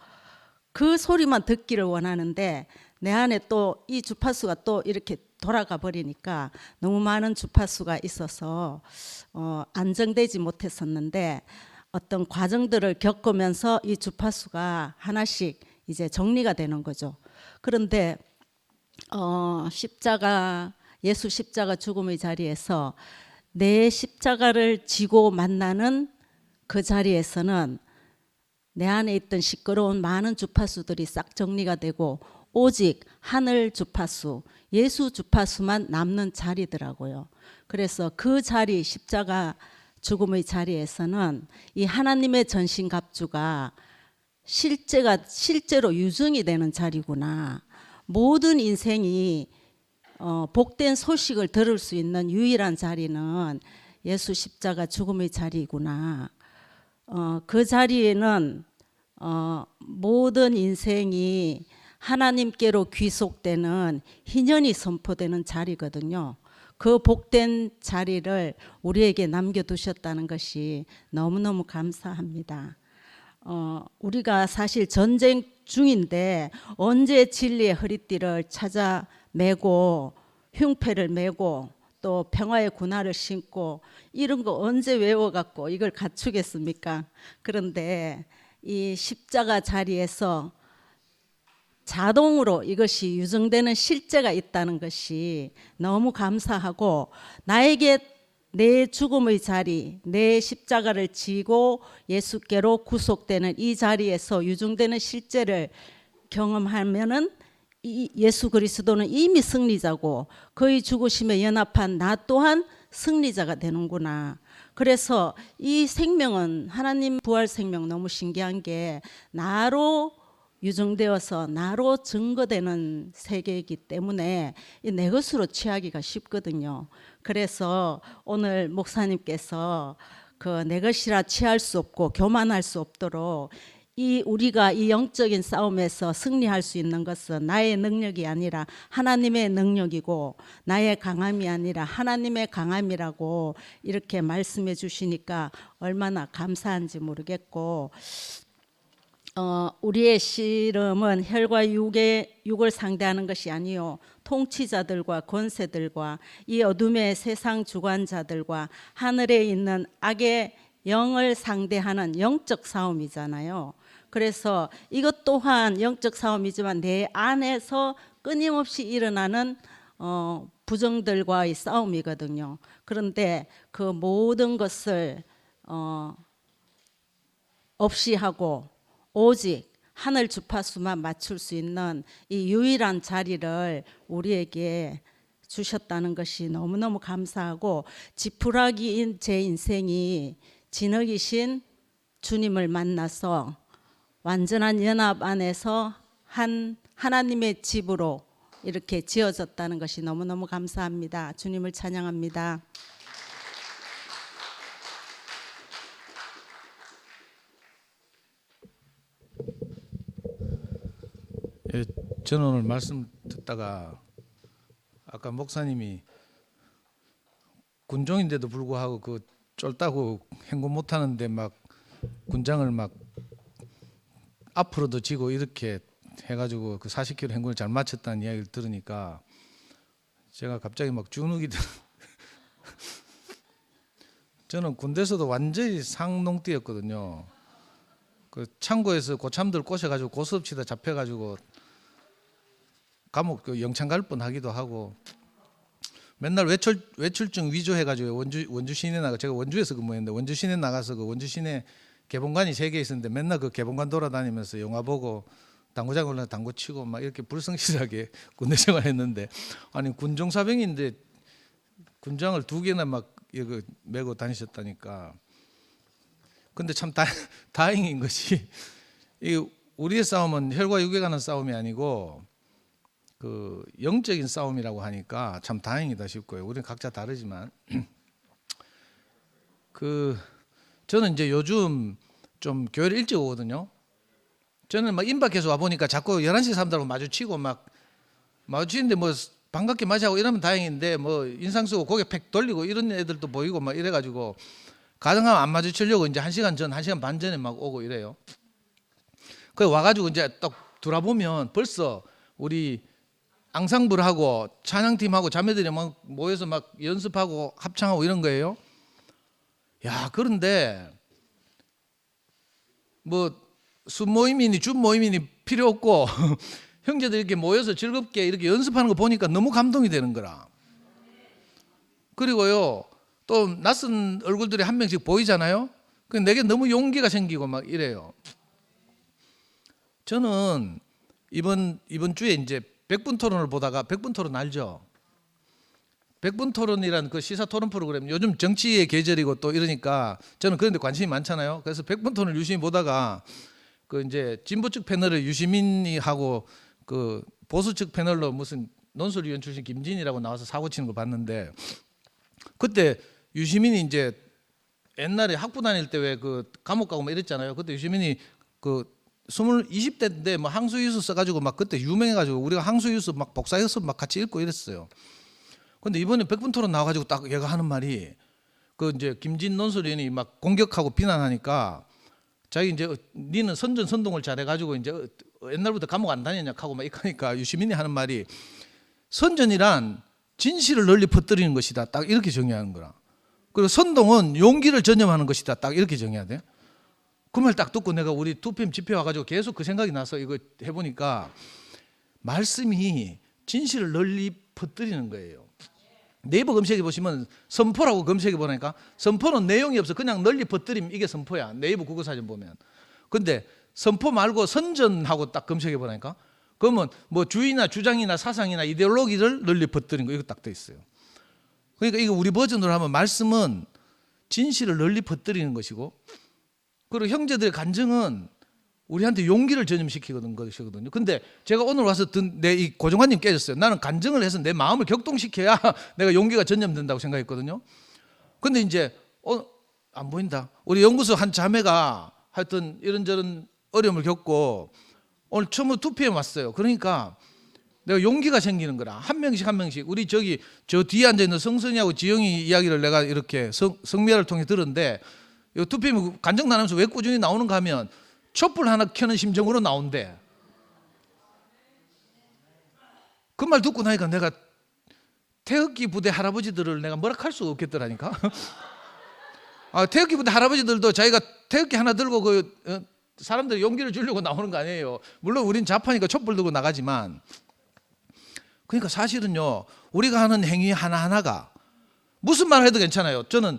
그 소리만 듣기를 원하는데, 내 안에 또 이 주파수가 또 이렇게 돌아가 버리니까 너무 많은 주파수가 있어서 안정되지 못했었는데, 어떤 과정들을 겪으면서 이 주파수가 하나씩 이제 정리가 되는 거죠. 그런데 예수 십자가 죽음의 자리에서 내 십자가를 지고 만나는 그 자리에서는 내 안에 있던 시끄러운 많은 주파수들이 싹 정리가 되고, 오직 하늘 주파수, 예수 주파수만 남는 자리더라고요. 그래서 그 자리, 십자가 죽음의 자리에서는 이 하나님의 전신갑주가 실제로 유증이 되는 자리구나. 모든 인생이 복된 소식을 들을 수 있는 유일한 자리는 예수 십자가 죽음의 자리구나. 그 자리에는 모든 인생이 하나님께로 귀속되는 희년이 선포되는 자리거든요. 그 복된 자리를 우리에게 남겨두셨다는 것이 너무너무 감사합니다. 우리가 사실 전쟁 중인데 언제 진리의 허리띠를 찾아 매고 흉패를 메고 또 평화의 군화를 신고 이런 거 언제 외워갖고 이걸 갖추겠습니까? 그런데 이 십자가 자리에서 자동으로 이것이 유정되는 실제가 있다는 것이 너무 감사하고, 나에게 내 죽음의 자리, 내 십자가를 지고 예수께로 구속되는 이 자리에서 유정되는 실제를 경험하면은 이 예수 그리스도는 이미 승리자고 그의 죽으심에 연합한 나 또한 승리자가 되는구나. 그래서 이 생명은, 하나님 부활 생명 너무 신기한 게 나로 유정되어서 나로 증거되는 세계이기 때문에 내 것으로 취하기가 쉽거든요. 그래서 오늘 목사님께서 그 내 것이라 취할 수 없고 교만할 수 없도록 우리가 이 영적인 싸움에서 승리할 수 있는 것은 나의 능력이 아니라 하나님의 능력이고, 나의 강함이 아니라 하나님의 강함이라고 이렇게 말씀해 주시니까 얼마나 감사한지 모르겠고, 우리의 씨름은 혈과 육을 상대하는 것이 아니요 통치자들과 권세들과 이 어둠의 세상 주관자들과 하늘에 있는 악의 영을 상대하는 영적 싸움이잖아요. 그래서 이것 또한 영적 싸움이지만 내 안에서 끊임없이 일어나는 부정들과의 싸움이거든요. 그런데 그 모든 것을 없이 하고 오직 하늘 주파수만 맞출 수 있는 이 유일한 자리를 우리에게 주셨다는 것이 너무너무 감사하고 지푸라기인 제 인생이 진흙이신 주님을 만나서 완전한 연합 안에서 하나님의 집으로 이렇게 지어졌다는 것이 너무너무 감사합니다. 주님을 찬양합니다. 예, 저는 오늘 말씀 듣다가 아까 목사님이 군종인데도 불구하고 그 쫄다고 행군 못하는데 막 군장을 막 앞으로도 지고 이렇게 해가지고 그 40km 행군을 잘 마쳤다는 이야기를 들으니까 제가 갑자기 막 주눅이 들. 저는 군대에서도 완전히 상농띠였거든요. 그 창고에서 고참들 꼬셔가지고 고스톱치다 잡혀가지고 감옥 그 영창 갈 뻔하기도 하고 맨날 외출증 위조해가지고 원주 시내 나가 제가 원주에서 근무했는데 원주 시내 나가서 그 원주 시내 개봉관이 3개 있었는데 맨날 그 개봉관 돌아다니면서 영화 보고 당구장 올라 당구 치고 막 이렇게 불성실하게 군대 생활했는데 아니 군종사병인데 군장을 2개나 막 이거 메고 다니셨다니까. 근데 참 다행인 것이 이 우리의 싸움은 혈과 육에 관한 싸움이 아니고 그 영적인 싸움이라고 하니까 참 다행이다 싶고요. 우리는 각자 다르지만 그 저는 이제 요즘 좀 교회를 일찍 오거든요. 저는 막 임박해서 와 보니까 자꾸 11시 사람들하고 마주치고 막 마주치는데 뭐 반갑게 맞이하고 이러면 다행인데 뭐 인상 쓰고 고개 팩 돌리고 이런 애들도 보이고 막 이래가지고 가능하면 안 마주치려고 이제 1시간 전, 1시간 반 전에 막 오고 이래요. 그래 와가지고 이제 딱 돌아보면 벌써 우리 앙상블하고 찬양팀하고 자매들이 막 모여서 막 연습하고 합창하고 이런 거예요. 야, 그런데 뭐 순모임이니 준모임이니 필요 없고 형제들 이렇게 모여서 즐겁게 이렇게 연습하는 거 보니까 너무 감동이 되는 거라. 그리고요 또 낯선 얼굴들이 한 명씩 보이잖아요. 그 내게 너무 용기가 생기고 막 이래요. 저는 이번 주에 이제 100분 토론을 보다가 100분 토론 알죠? 100분 토론이란 그 시사 토론 프로그램 요즘 정치의 계절이고 또 이러니까 저는 그런 데 관심이 많잖아요. 그래서 100분 토론을 유심히 보다가 그 이제 진보 측 패널을 유시민이 하고 그 보수 측 패널로 무슨 논술위원 출신 김진이라고 나와서 사고 치는 걸 봤는데 그때 유시민이 이제 옛날에 학부 다닐 때 왜 그 감옥 가고 막 이랬잖아요. 그때 유시민이 그 20대인데 뭐 항수유수 써가지고 막 그때 유명해가지고 우리가 항수유수 막 복사해서 막 같이 읽고 이랬어요. 근데 이번에 100분 토론 나와가지고 딱 얘가 하는 말이 그 이제 김진 논술위원이 막 공격하고 비난하니까 자기 이제 니는 선전선동을 잘해가지고 이제 옛날부터 감옥 안 다녔냐 하고 막 이러니까 유시민이 하는 말이 선전이란 진실을 널리 퍼뜨리는 것이다. 딱 이렇게 정의하는 거라. 그리고 선동은 용기를 전념하는 것이다. 딱 이렇게 정의해야 돼. 그 말 딱 듣고 내가 우리 2PM 집회 와가지고 계속 그 생각이 나서 이거 해보니까 말씀이 진실을 널리 퍼뜨리는 거예요. 네이버 검색해 보시면 선포라고 검색해 보니까 선포는 내용이 없어. 그냥 널리 퍼뜨리면 이게 선포야. 네이버 국어사전 보면. 근데 선포 말고 선전하고 딱 검색해 보니까 그러면 뭐 주의나 주장이나 사상이나 이데올로기를 널리 퍼뜨린 거 이거 딱 돼 있어요. 그러니까 이거 우리 버전으로 하면 말씀은 진실을 널리 퍼뜨리는 것이고 그리고 형제들의 간증은 우리한테 용기를 전염시키는 것이거든요. 근데 제가 오늘 와서 내 이 고정관님 깨졌어요. 나는 간증을 해서 내 마음을 격동시켜야 내가 용기가 전염된다고 생각했거든요. 근데 이제 안 보인다. 우리 연구소 한 자매가 하여튼 이런저런 어려움을 겪고 오늘 처음으로 2PM 왔어요. 그러니까 내가 용기가 생기는 거라. 한 명씩 우리 저 뒤에 앉아있는 성선이하고 지영이 이야기를 내가 이렇게 성미아를 통해 들었는데 이 2PM 간증 나누면서 왜 꾸준히 나오는가 하면 촛불 하나 켜는 심정으로 나온대. 그 말 듣고 나니까 내가 태극기 부대 할아버지들을 내가 뭐라 할 수가 없겠더라니까. 태극기 부대 할아버지들도 자기가 태극기 하나 들고 사람들이 용기를 주려고 나오는 거 아니에요. 물론 우린 자파니까 촛불 들고 나가지만, 그러니까 사실은요, 우리가 하는 행위 하나하나가 무슨 말 해도 괜찮아요. 저는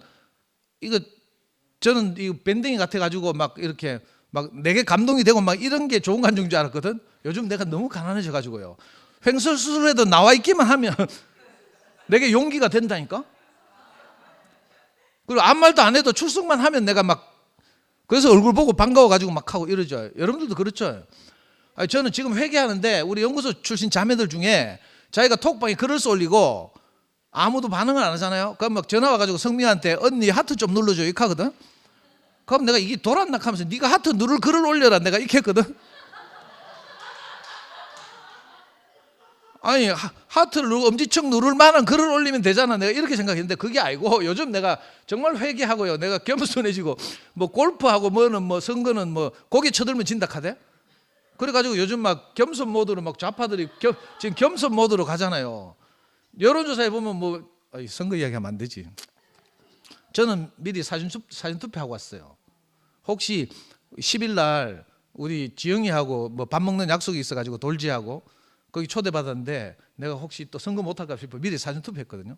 이 밴댕이 같아가지고 막 이렇게 막 내게 감동이 되고 막 이런 게 좋은 감정인 줄 알았거든. 요즘 내가 너무 가난해져가지고요. 횡설수설해도 나와 있기만 하면 내게 용기가 된다니까. 그리고 아무 말도 안 해도 출석만 하면 내가 막, 그래서 얼굴 보고 반가워가지고 막 하고 이러죠. 여러분들도 그렇죠. 아니, 저는 지금 회개하는데 우리 연구소 출신 자매들 중에 자기가 톡방에 글을 올리고 아무도 반응을 안 하잖아요. 그럼 막 전화 와가지고 성미한테 언니 하트 좀 눌러줘 이렇게 하거든. 그럼 내가 이게 돌았나 하면서 네가 하트 누를 글을 올려라 내가 이렇게 했거든. 아니 하트를 엄지척 누를 만한 글을 올리면 되잖아. 내가 이렇게 생각했는데 그게 아니고, 요즘 내가 정말 회개하고요. 내가 겸손해지고 뭐 골프하고 뭐는 뭐 선거는 뭐 고개 쳐들면 진다 카대. 그래가지고 요즘 막 겸손 모드로 막 좌파들이 지금 겸손 모드로 가잖아요. 여론조사에 보면 뭐 선거 이야기하면 안 되지. 저는 미리 사진 투표하고 왔어요. 혹시 10일 날 우리 지영이하고 뭐 밥 먹는 약속이 있어가지고 돌지하고 거기 초대받았는데 내가 혹시 또 선거 못할까 싶어 미리 사전 투표했거든요.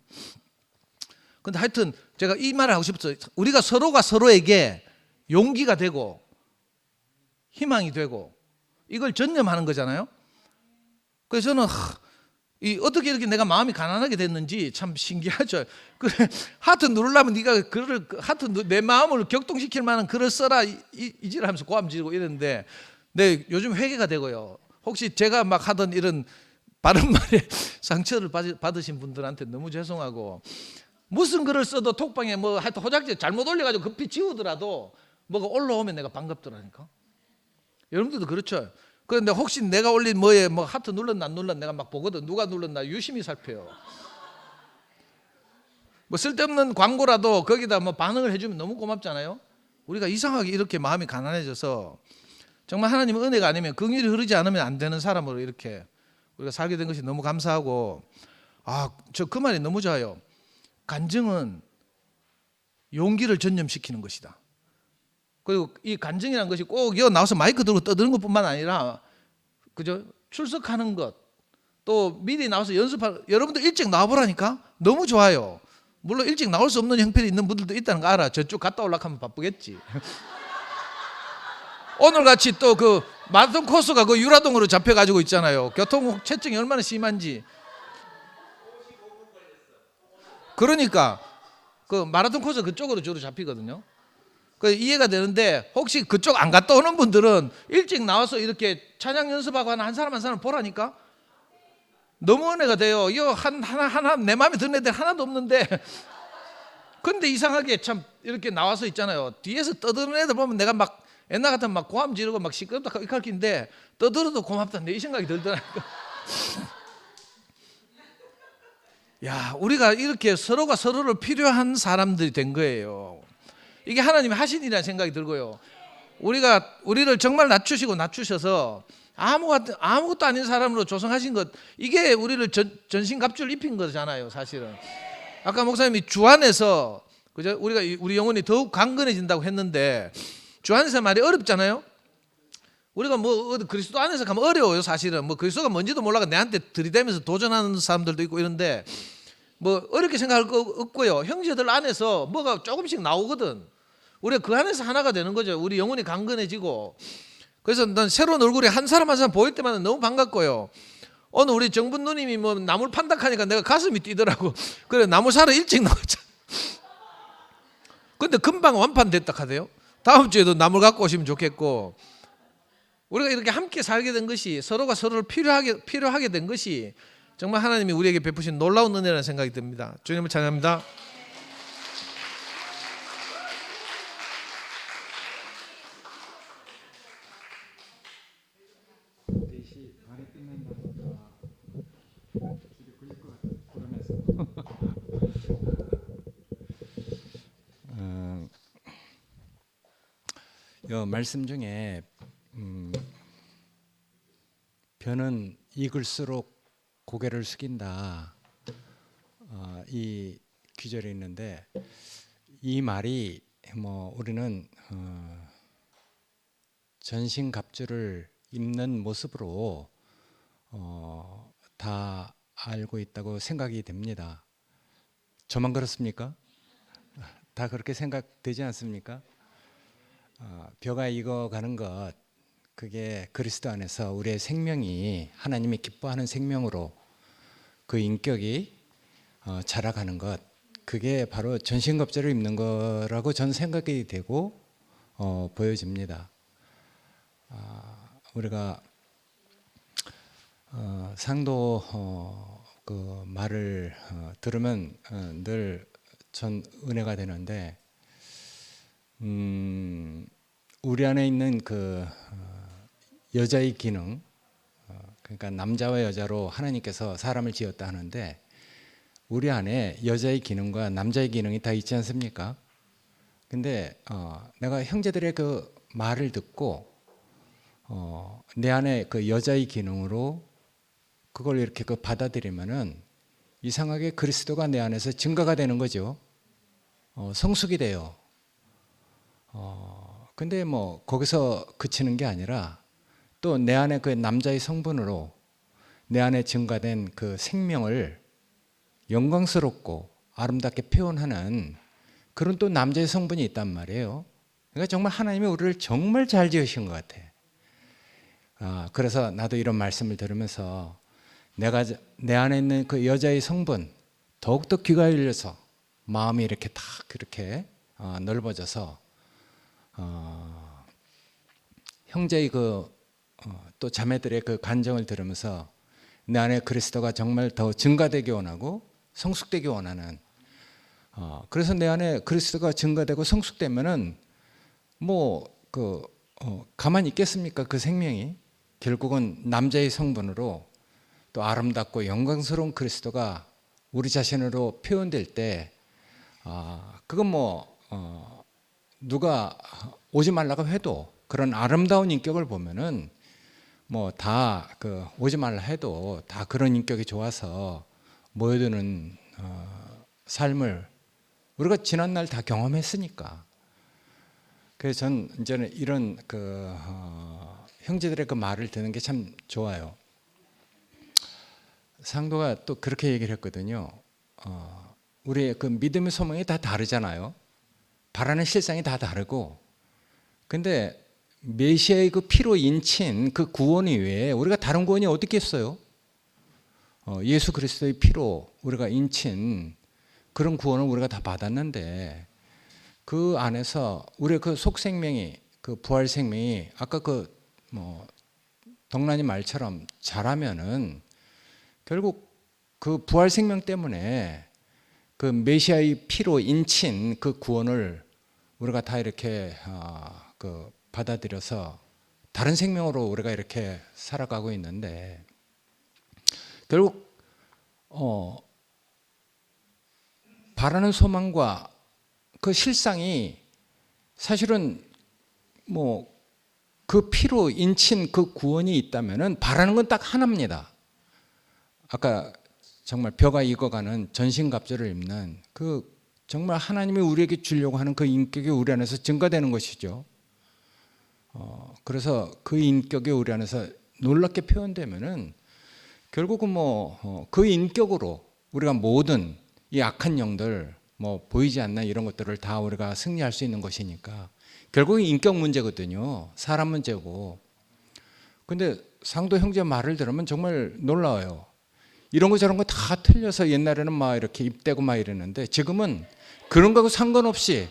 근데 하여튼 제가 이 말을 하고 싶었어요. 우리가 서로가 서로에게 용기가 되고 희망이 되고 이걸 전념하는 거잖아요. 그래서 저는 어떻게 이렇게 내가 마음이 가난하게 됐는지 참 신기하죠. 그래, 하트 누르려면 네가 글을 내 마음을 격동시킬 만한 글을 써라 이지라면서 고함 지르고 이랬는데, 네, 요즘 회개가 되고요. 혹시 제가 막 하던 이런 바른 말에 상처를 받으신 분들한테 너무 죄송하고, 무슨 글을 써도 톡방에 뭐 하여튼 호작질 잘못 올려가지고 급히 지우더라도 뭐가 올라오면 내가 반갑더라니까. 여러분들도 그렇죠. 그런데 혹시 내가 올린 뭐에 뭐 하트 눌렀나 안 눌렀나 내가 막 보거든. 누가 눌렀나 유심히 살펴요. 뭐 쓸데없는 광고라도 거기다 뭐 반응을 해주면 너무 고맙잖아요. 우리가 이상하게 이렇게 마음이 가난해져서 정말 하나님의 은혜가 아니면 긍휼이 흐르지 않으면 안 되는 사람으로 이렇게 우리가 살게 된 것이 너무 감사하고, 저 그 말이 너무 좋아요. 간증은 용기를 전념시키는 것이다. 그리고 이 간증이라는 것이 꼭 여기 나와서 마이크 들고 떠드는 것뿐만 아니라, 그죠? 출석하는 것, 또 미리 나와서 연습할, 여러분들 일찍 나와보라니까 너무 좋아요. 물론 일찍 나올 수 없는 형편이 있는 분들도 있다는 거 알아. 저쪽 갔다 올라가면 하면 바쁘겠지. 오늘 같이 또 그 마라톤 코스가 그 유라동으로 잡혀가지고 있잖아요. 교통 체증이 얼마나 심한지. 그러니까 그 마라톤 코스 그쪽으로 주로 잡히거든요. 그 이해가 되는데, 혹시 그쪽 안 갔다 오는 분들은 일찍 나와서 이렇게 찬양 연습하고 한 사람 한 사람 보라니까. 너무 은혜가 돼요. 이거 하나 내 마음에 드는 애들 하나도 없는데, 근데 이상하게 참 이렇게 나와서 있잖아요. 뒤에서 떠드는 애들 보면 내가 막 옛날 같으면 막 고함 지르고 막 시끄럽다 이렇게인데 떠들어도 고맙다 내 이 생각이 들더라고요. 야, 우리가 이렇게 서로가 서로를 필요한 사람들이 된 거예요. 이게 하나님이 하신 일이라는 생각이 들고요. 우리를 정말 낮추셔서 아무것도 아닌 사람으로 조성하신 것, 이게 우리를 전신갑주를 입힌 거잖아요, 사실은. 아까 목사님이 주 안에서, 그죠? 우리 영혼이 더욱 강건해진다고 했는데, 주 안에서 말이 어렵잖아요. 우리가 뭐 그리스도 안에서 가면 어려워요, 사실은. 뭐 그리스도가 뭔지도 몰라가 내한테 들이대면서 도전하는 사람들도 있고 이런데, 뭐 어렵게 생각할 거 없고요. 형제들 안에서 뭐가 조금씩 나오거든. 우리가 그 안에서 하나가 되는 거죠. 우리 영혼이 강건해지고. 그래서 난 새로운 얼굴이 한 사람 한 사람 보일 때마다 너무 반갑고요. 오늘 우리 정분 누님이 뭐 나물 판다하니까 내가 가슴이 뛰더라고. 그래, 나물 사러 일찍 나왔잖아. 근데 금방 완판됐다 하대요. 다음 주에도 나물 갖고 오시면 좋겠고, 우리가 이렇게 함께 살게 된 것이, 서로가 서로를 필요하게 된 것이 정말 하나님이 우리에게 베푸신 놀라운 은혜라는 생각이 듭니다. 주님을 찬양합니다. 말씀 중에 벼는 익을수록 고개를 숙인다, 이 귀절이 있는데, 이 말이 뭐 우리는 전신갑주를 입는 모습으로 다 알고 있다고 생각이 됩니다. 저만 그렇습니까? 다 그렇게 생각되지 않습니까? 벼가 익어가는 것, 그게 그리스도 안에서 우리의 생명이 하나님이 기뻐하는 생명으로 그 인격이 자라가는 것, 그게 바로 전신갑주를 입는 거라고 저는 생각이 되고 보여집니다. 우리가 상도 그 말을 들으면 늘 전 은혜가 되는데, 우리 안에 있는 그 여자의 기능, 그러니까 남자와 여자로 하나님께서 사람을 지었다 하는데, 우리 안에 여자의 기능과 남자의 기능이 다 있지 않습니까? 근데 내가 형제들의 그 말을 듣고 내 안에 그 여자의 기능으로 그걸 이렇게 그 받아들이면은 이상하게 그리스도가 내 안에서 증가가 되는 거죠. 성숙이 돼요. 근데 뭐 거기서 그치는 게 아니라 또 내 안에 그 남자의 성분으로 내 안에 증가된 그 생명을 영광스럽고 아름답게 표현하는 그런 또 남자의 성분이 있단 말이에요. 그러니까 정말 하나님이 우리를 정말 잘 지으신 것 같아. 그래서 나도 이런 말씀을 들으면서 내가 내 안에 있는 그 여자의 성분 더욱더 귀가 열려서 마음이 이렇게 딱 그렇게 넓어져서 형제의 그 또 자매들의 그 간정을 들으면서 내 안에 그리스도가 정말 더 증가되기 원하고 성숙되기 원하는, 그래서 내 안에 그리스도가 증가되고 성숙되면은 뭐 그 가만히 있겠습니까? 그 생명이 결국은 남자의 성분으로 또 아름답고 영광스러운 그리스도가 우리 자신으로 표현될 때, 그건 뭐 누가 오지 말라고 해도 그런 아름다운 인격을 보면은 뭐 다 그 오지 말라 해도 다 그런 인격이 좋아서 모여드는 삶을 우리가 지난날 다 경험했으니까. 그래서 전 이제는 이런 그 형제들의 그 말을 듣는 게 참 좋아요. 상도가 또 그렇게 얘기를 했거든요. 우리의 그 믿음의 소망이 다 다르잖아요. 바라는 실상이 다 다르고, 근데 메시아의 그 피로 인친 그 구원 이외에 우리가 다른 구원이 어디 있겠어요? 예수 그리스도의 피로 우리가 인친 그런 구원을 우리가 다 받았는데, 그 안에서 우리의 그 속생명이, 그 부활 생명이 아까 그 뭐 덕란이 말처럼 자라면은 결국 그 부활 생명 때문에 그 메시아의 피로 인친 그 구원을 우리가 다 이렇게 그 받아들여서 다른 생명으로 우리가 이렇게 살아가고 있는데, 결국 바라는 소망과 그 실상이 사실은 뭐 그 피로 인친 그 구원이 있다면은 바라는 건 딱 하나입니다. 아까 정말 벼가 익어가는 전신갑주를 입는 그 정말 하나님이 우리에게 주려고 하는 그 인격이 우리 안에서 증가되는 것이죠. 그래서 그 인격이 우리 안에서 놀랍게 표현되면은 결국은 뭐 그 인격으로 우리가 모든 이 악한 영들, 뭐 보이지 않는 이런 것들을 다 우리가 승리할 수 있는 것이니까 결국은 인격 문제거든요. 사람 문제고. 근데 상도 형제 말을 들으면 정말 놀라워요. 이런 거 저런 거 다 틀려서 옛날에는 막 이렇게 입대고 막 이랬는데, 지금은 그런 거하고 상관없이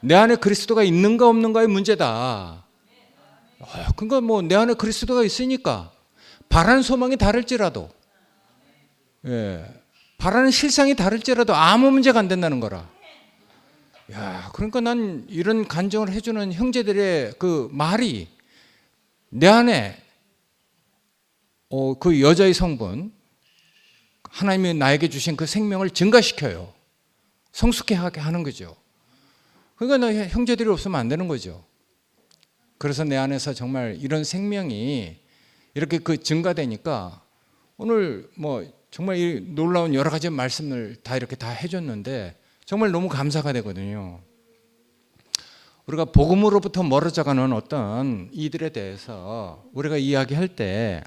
내 안에 그리스도가 있는가 없는가의 문제다. 그러니까 뭐 내 안에 그리스도가 있으니까 바라는 소망이 다를지라도, 바라는 실상이 다를지라도 아무 문제가 안 된다는 거라. 야, 그러니까 난 이런 간증을 해주는 형제들의 그 말이 내 안에 그 여자의 성분, 하나님이 나에게 주신 그 생명을 증가시켜요. 성숙해 하게 하는 거죠. 그러니까 나 형제들이 없으면 안 되는 거죠. 그래서 내 안에서 정말 이런 생명이 이렇게 그 증가되니까 오늘 뭐 정말 이 놀라운 여러 가지 말씀을 다 이렇게 다 해줬는데 정말 너무 감사가 되거든요. 우리가 복음으로부터 멀어져가는 어떤 이들에 대해서 우리가 이야기할 때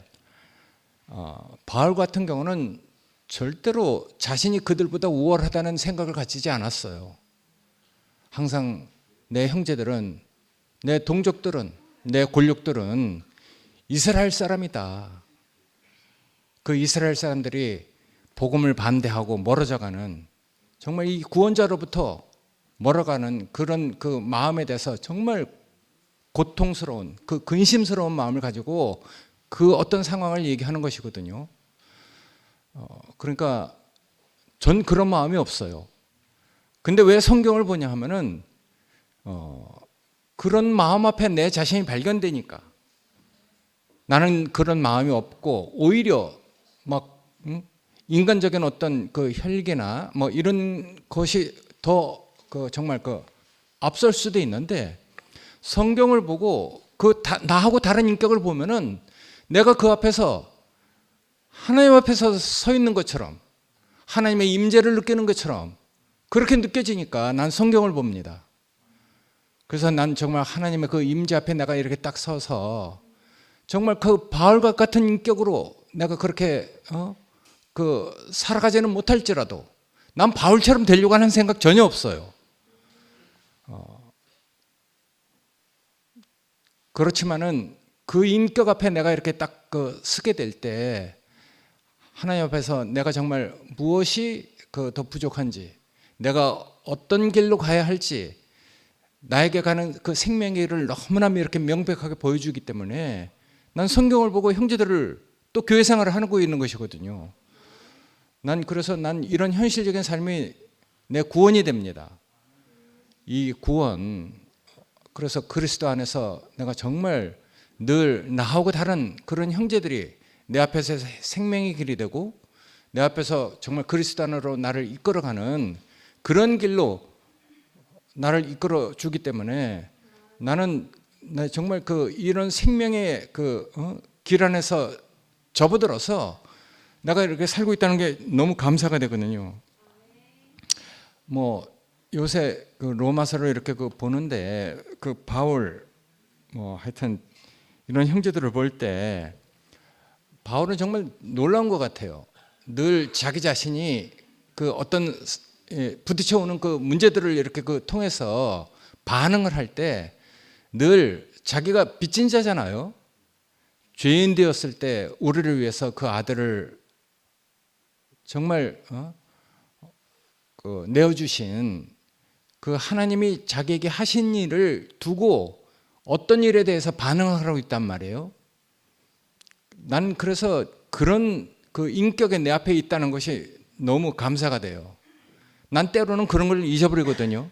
바울 같은 경우는 절대로 자신이 그들보다 우월하다는 생각을 가지지 않았어요. 항상 내 형제들은, 내 동족들은, 내 권력들은 이스라엘 사람이다. 그 이스라엘 사람들이 복음을 반대하고 멀어져가는, 정말 이 구원자로부터 멀어가는 그런 그 마음에 대해서 정말 고통스러운, 그 근심스러운 마음을 가지고 그 어떤 상황을 얘기하는 것이거든요. 그러니까 전 그런 마음이 없어요. 근데 왜 성경을 보냐 하면은 그런 마음 앞에 내 자신이 발견되니까 나는 그런 마음이 없고 오히려 막 인간적인 어떤 그 혈기나 뭐 이런 것이 더 그 정말 그 앞설 수도 있는데, 성경을 보고 그 나하고 다른 인격을 보면은 내가 그 앞에서 하나님 앞에서 서 있는 것처럼, 하나님의 임재를 느끼는 것처럼 그렇게 느껴지니까 난 성경을 봅니다. 그래서 난 정말 하나님의 그 임재 앞에 내가 이렇게 딱 서서 정말 그 바울과 같은 인격으로 내가 그렇게 그 살아가지는 못할지라도 난 바울처럼 되려고 하는 생각 전혀 없어요. 그렇지만은 그 인격 앞에 내가 이렇게 딱 그 서게 될 때 하나님 앞에서 내가 정말 무엇이 그 더 부족한지, 내가 어떤 길로 가야 할지 나에게 가는 그 생명의 길을 너무나 이렇게 명백하게 보여주기 때문에 난 성경을 보고 형제들을 또 교회 생활을 하고 있는 것이거든요. 그래서 난 이런 현실적인 삶이 내 구원이 됩니다. 이 구원, 그래서 그리스도 안에서 내가 정말 늘 나하고 다른 그런 형제들이 내 앞에서 생명의 길이 되고 내 앞에서 정말 그리스도 안으로 나를 이끌어가는 그런 길로 나를 이끌어 주기 때문에 나는 정말 이런 생명의 길 안에서 접어들어서 내가 이렇게 살고 있다는 게 너무 감사가 되거든요. 뭐 요새 그 로마서를 이렇게 보는데 그 바울 하여튼 이런 형제들을 볼 때 바울은 정말 놀라운 것 같아요. 늘 자기 자신이 그 어떤 부딪혀오는 그 문제들을 이렇게 통해서 반응을 할 때 늘 자기가 빚진 자잖아요. 죄인 되었을 때 우리를 위해서 그 아들을 정말 내어주신 그 하나님이 자기에게 하신 일을 두고 어떤 일에 대해서 반응하고 있단 말이에요. 난 그래서 그런 그 인격이 내 앞에 있다는 것이 너무 감사가 돼요. 난 때로는 그런 걸 잊어버리거든요.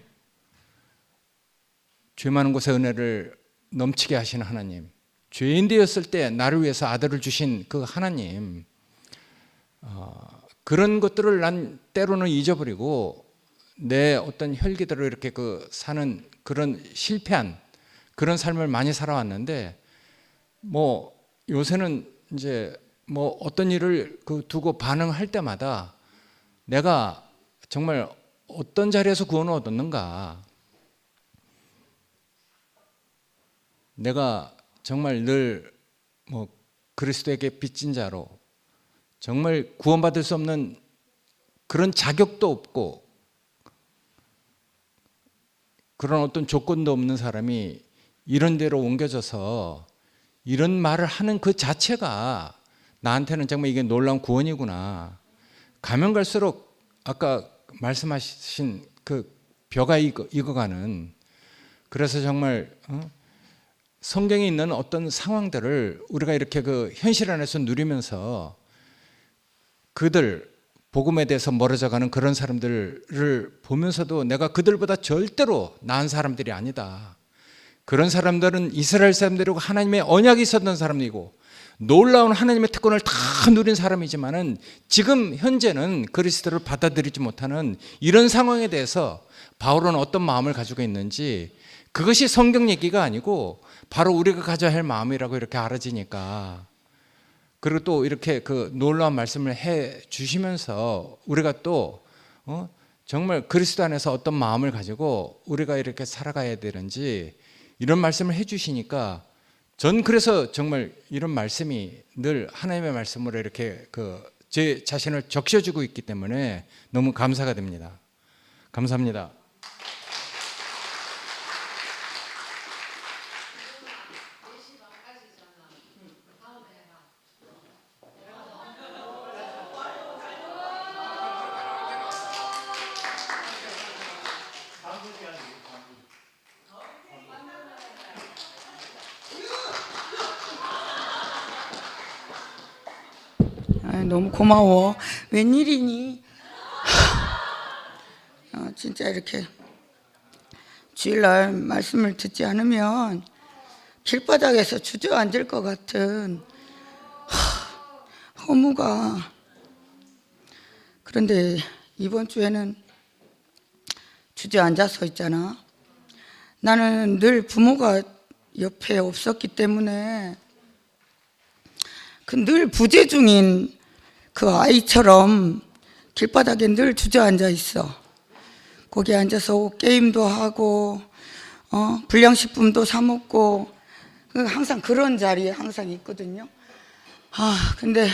죄 많은 곳에 은혜를 넘치게 하시는 하나님, 죄인 되었을 때 나를 위해서 아들을 주신 그 하나님, 그런 것들을 난 때로는 잊어버리고 내 어떤 혈기대로 이렇게 사는 그런 실패한 그런 삶을 많이 살아왔는데, 뭐 요새는 이제 뭐 어떤 일을 두고 반응할 때마다 내가 정말 어떤 자리에서 구원을 얻었는가, 내가 정말 늘 뭐 그리스도에게 빚진 자로 정말 구원받을 수 없는 그런 자격도 없고 그런 어떤 조건도 없는 사람이 이런 데로 옮겨져서 이런 말을 하는 그 자체가 나한테는 정말 이게 놀라운 구원이구나. 가면 갈수록 아까 말씀하신 그 벼가 익어가는, 그래서 정말 성경에 있는 어떤 상황들을 우리가 이렇게 현실 안에서 누리면서 그들 복음에 대해서 멀어져가는 그런 사람들을 보면서도 내가 그들보다 절대로 나은 사람들이 아니다. 그런 사람들은 이스라엘 사람들이고 하나님의 언약이 있었던 사람이고 놀라운 하나님의 특권을 다 누린 사람이지만은 지금 현재는 그리스도를 받아들이지 못하는 이런 상황에 대해서 바울은 어떤 마음을 가지고 있는지, 그것이 성경 얘기가 아니고 바로 우리가 가져야 할 마음이라고 이렇게 알아지니까, 그리고 또 이렇게 놀라운 말씀을 해 주시면서 우리가 또 정말 그리스도 안에서 어떤 마음을 가지고 우리가 이렇게 살아가야 되는지 이런 말씀을 해주시니까 전 그래서 정말 이런 말씀이 늘 하나님의 말씀으로 이렇게 제 자신을 적셔주고 있기 때문에 너무 감사가 됩니다. 감사합니다. 너무 고마워. 웬일이니? 진짜 이렇게 주일날 말씀을 듣지 않으면 길바닥에서 주저앉을 것 같은 허무가. 그런데 이번 주에는 주저앉아서 있잖아. 나는 늘 부모가 옆에 없었기 때문에 늘 부재 중인 그 아이처럼 길바닥에 늘 주저앉아 있어. 거기 앉아서 게임도 하고 불량식품도 사 먹고 항상 그런 자리에 항상 있거든요. 근데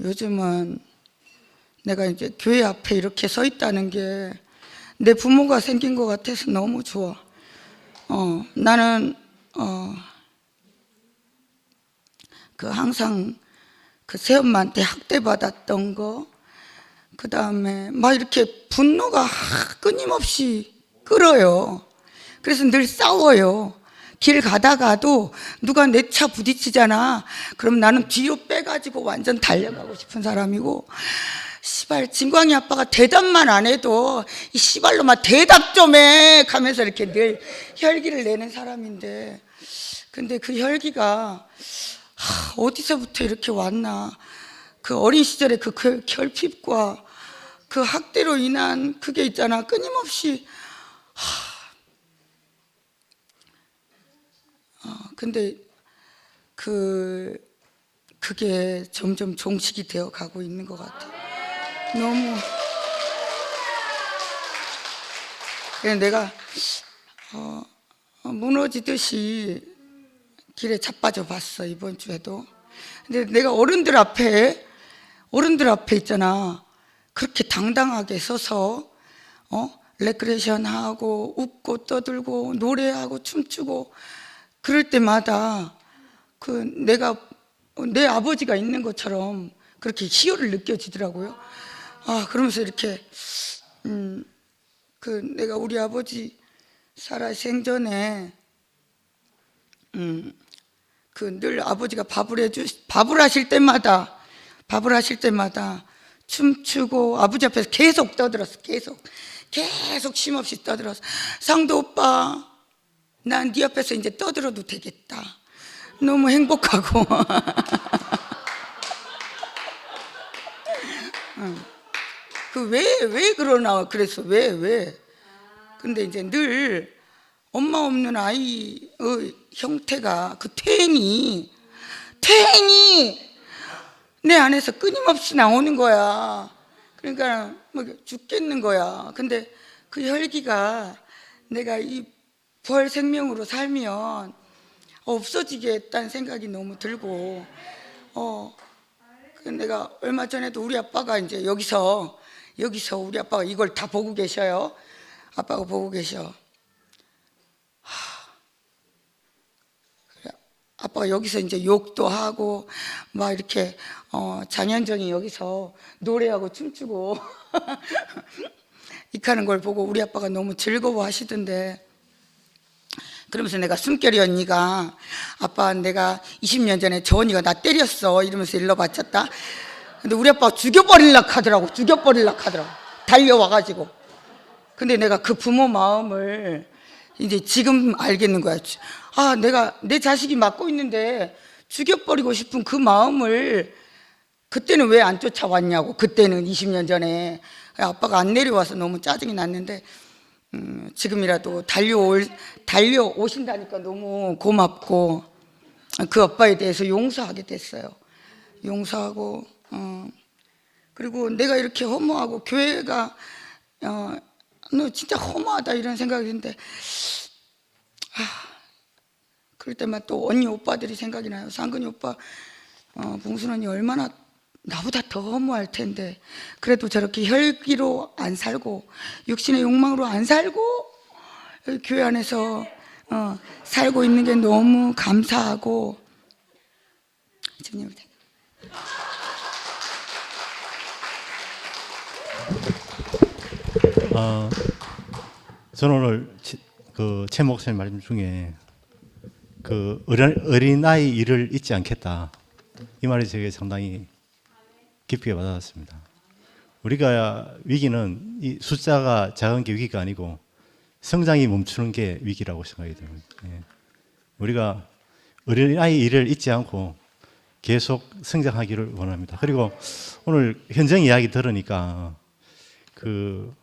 요즘은 내가 이제 교회 앞에 이렇게 서 있다는 게 내 부모가 생긴 것 같아서 너무 좋아. 나는 항상 그 새엄마한테 학대받았던 거, 그 다음에 막 이렇게 분노가 끊임없이 끓어요. 그래서 늘 싸워요. 길 가다가도 누가 내 차 부딪히잖아. 그럼 나는 뒤로 빼가지고 완전 달려가고 싶은 사람이고, 시발 진광이 아빠가 대답만 안 해도 이 시발로만 대답 좀 해 가면서 이렇게 늘 혈기를 내는 사람인데, 근데 그 혈기가 어디서부터 이렇게 왔나. 그 어린 시절에 그 결핍과 그 학대로 인한 그게 있잖아. 끊임없이. 근데 그게 점점 종식이 되어 가고 있는 것 같아. 너무. 그래서 내가 무너지듯이 길에 자빠져 봤어, 이번 주에도. 근데 내가 어른들 앞에 있잖아. 그렇게 당당하게 서서 레크레이션 하고 웃고 떠들고 노래하고 춤추고 그럴 때마다 내 아버지가 있는 것처럼 그렇게 희열을 느껴지더라고요. 그러면서 이렇게 내가 우리 아버지 살아 생전에 늘 아버지가 밥을 하실 때마다 춤추고 아버지 앞에서 계속 떠들었어. 계속 쉼없이 떠들었어. 상도 오빠, 난 네 앞에서 이제 떠들어도 되겠다. 너무 행복하고. 왜 그러나 그래서 왜? 근데 이제 늘 엄마 없는 아이의 형태가 그 퇴행이 내 안에서 끊임없이 나오는 거야. 그러니까 뭐 죽겠는 거야. 근데 그 혈기가 내가 이 부활 생명으로 살면 없어지겠다는 생각이 너무 들고, 내가 얼마 전에도 우리 아빠가 이제 여기서 우리 아빠가 이걸 다 보고 계셔요. 아빠가 보고 계셔. 아빠가 여기서 이제 욕도 하고 막 이렇게 장현정이 여기서 노래하고 춤추고 이카는 걸 보고 우리 아빠가 너무 즐거워하시던데, 그러면서 내가 숨결이 언니가 아빠 내가 20년 전에 저 언니가 나 때렸어 이러면서 일러 바쳤다. 근데 우리 아빠가 죽여버리려고 하더라고. 달려와가지고. 근데 내가 그 부모 마음을 이제 지금 알겠는 거야. 내가 내 자식이 맡고 있는데 죽여버리고 싶은 그 마음을 그때는 왜 안 쫓아왔냐고. 그때는 20년 전에 아빠가 안 내려와서 너무 짜증이 났는데, 지금이라도 달려오신다니까 너무 고맙고, 그 아빠에 대해서 용서하게 됐어요. 용서하고 그리고 내가 이렇게 허무하고 교회가 너 진짜 허무하다 이런 생각이 드는데 그럴 때만 또 언니 오빠들이 생각이 나요. 상근이 오빠, 봉순 언니 얼마나 나보다 더 허무할 텐데 그래도 저렇게 혈기로 안 살고 육신의 욕망으로 안 살고 여기 교회 안에서 살고 있는 게 너무 감사하고 주님. 저는 오늘 최 목사님 말씀 중에 그 어린아이 일을 잊지 않겠다 이 말이 제게 상당히 깊게 와닿았습니다. 우리가 위기는 이 숫자가 작은 게 위기가 아니고 성장이 멈추는 게 위기라고 생각이 듭니다. 우리가 어린아이 일을 잊지 않고 계속 성장하기를 원합니다. 그리고 오늘 현정 이야기 들으니까 그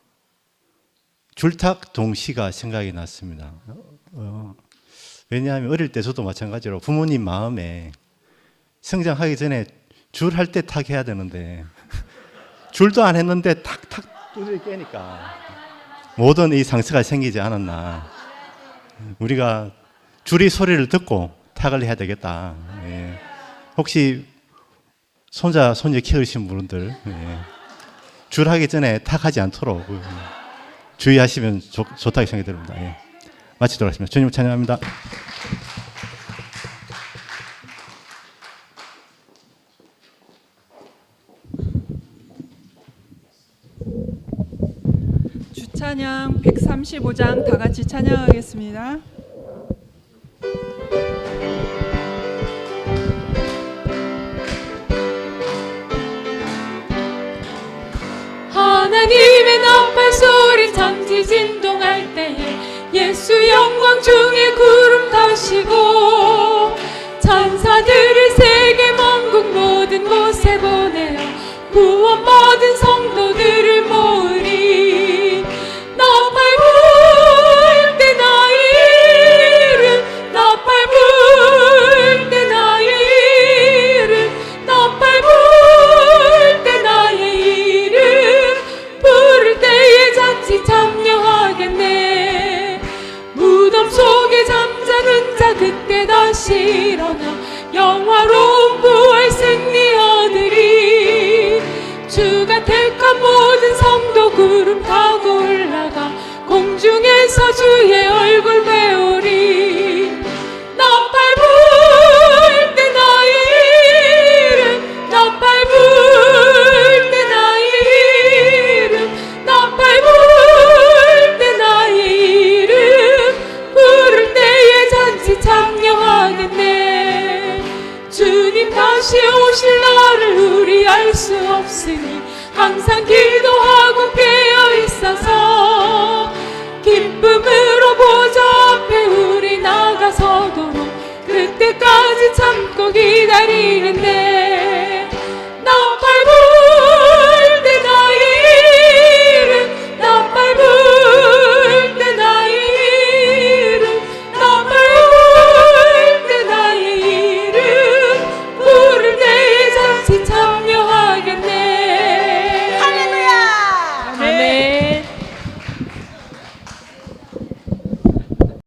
줄탁 동시가 생각이 났습니다. 왜냐하면 어릴 때 저도 마찬가지로 부모님 마음에 성장하기 전에 줄 할 때 탁 해야 되는데 줄도 안 했는데 탁탁 두드려 깨니까 모든 이 상처가 생기지 않았나. 우리가 줄이 소리를 듣고 탁을 해야 되겠다. 혹시 손자 손녀 키우신 분들 줄 하기 전에 탁 하지 않도록 주의하시면 좋다고 생각이 듭니다. 마치도록 하겠습니다. 주님 찬양합니다. 주찬양 135장 다 같이 찬양하겠습니다. 하나님의 나팔 소리 잠시 진동할 때에 예수 영광 중에 구름 타시고 천사들을 세계 만국 모든 곳에 보내어 구원받은 성도들을 모으리. 나팔 불 때 나의 이름 나팔 불 때 나의 이름 나팔 불 때 나의 이름 부를 때에 잔치 참여하겠네. 무덤 속에 잠자는 자 그때 다시 일어나 영화로운 부활 승리 얻으리. 주가 택한 모든 성도 구름 타고 올라가 공중에서 주의 얼굴 배우리. 나팔 불 때 나의 이름 나팔 불 때 나의 이름 나팔 불 때 나의 이름 부를 때에 잔치 참여하겠네. 주님 다시 오실 날을 우리 알 수 없으니 항상 기도하고 깨어 있어서 기쁨으로 보좌 앞에 우리 나가서도록 그때까지 참고 기다리는데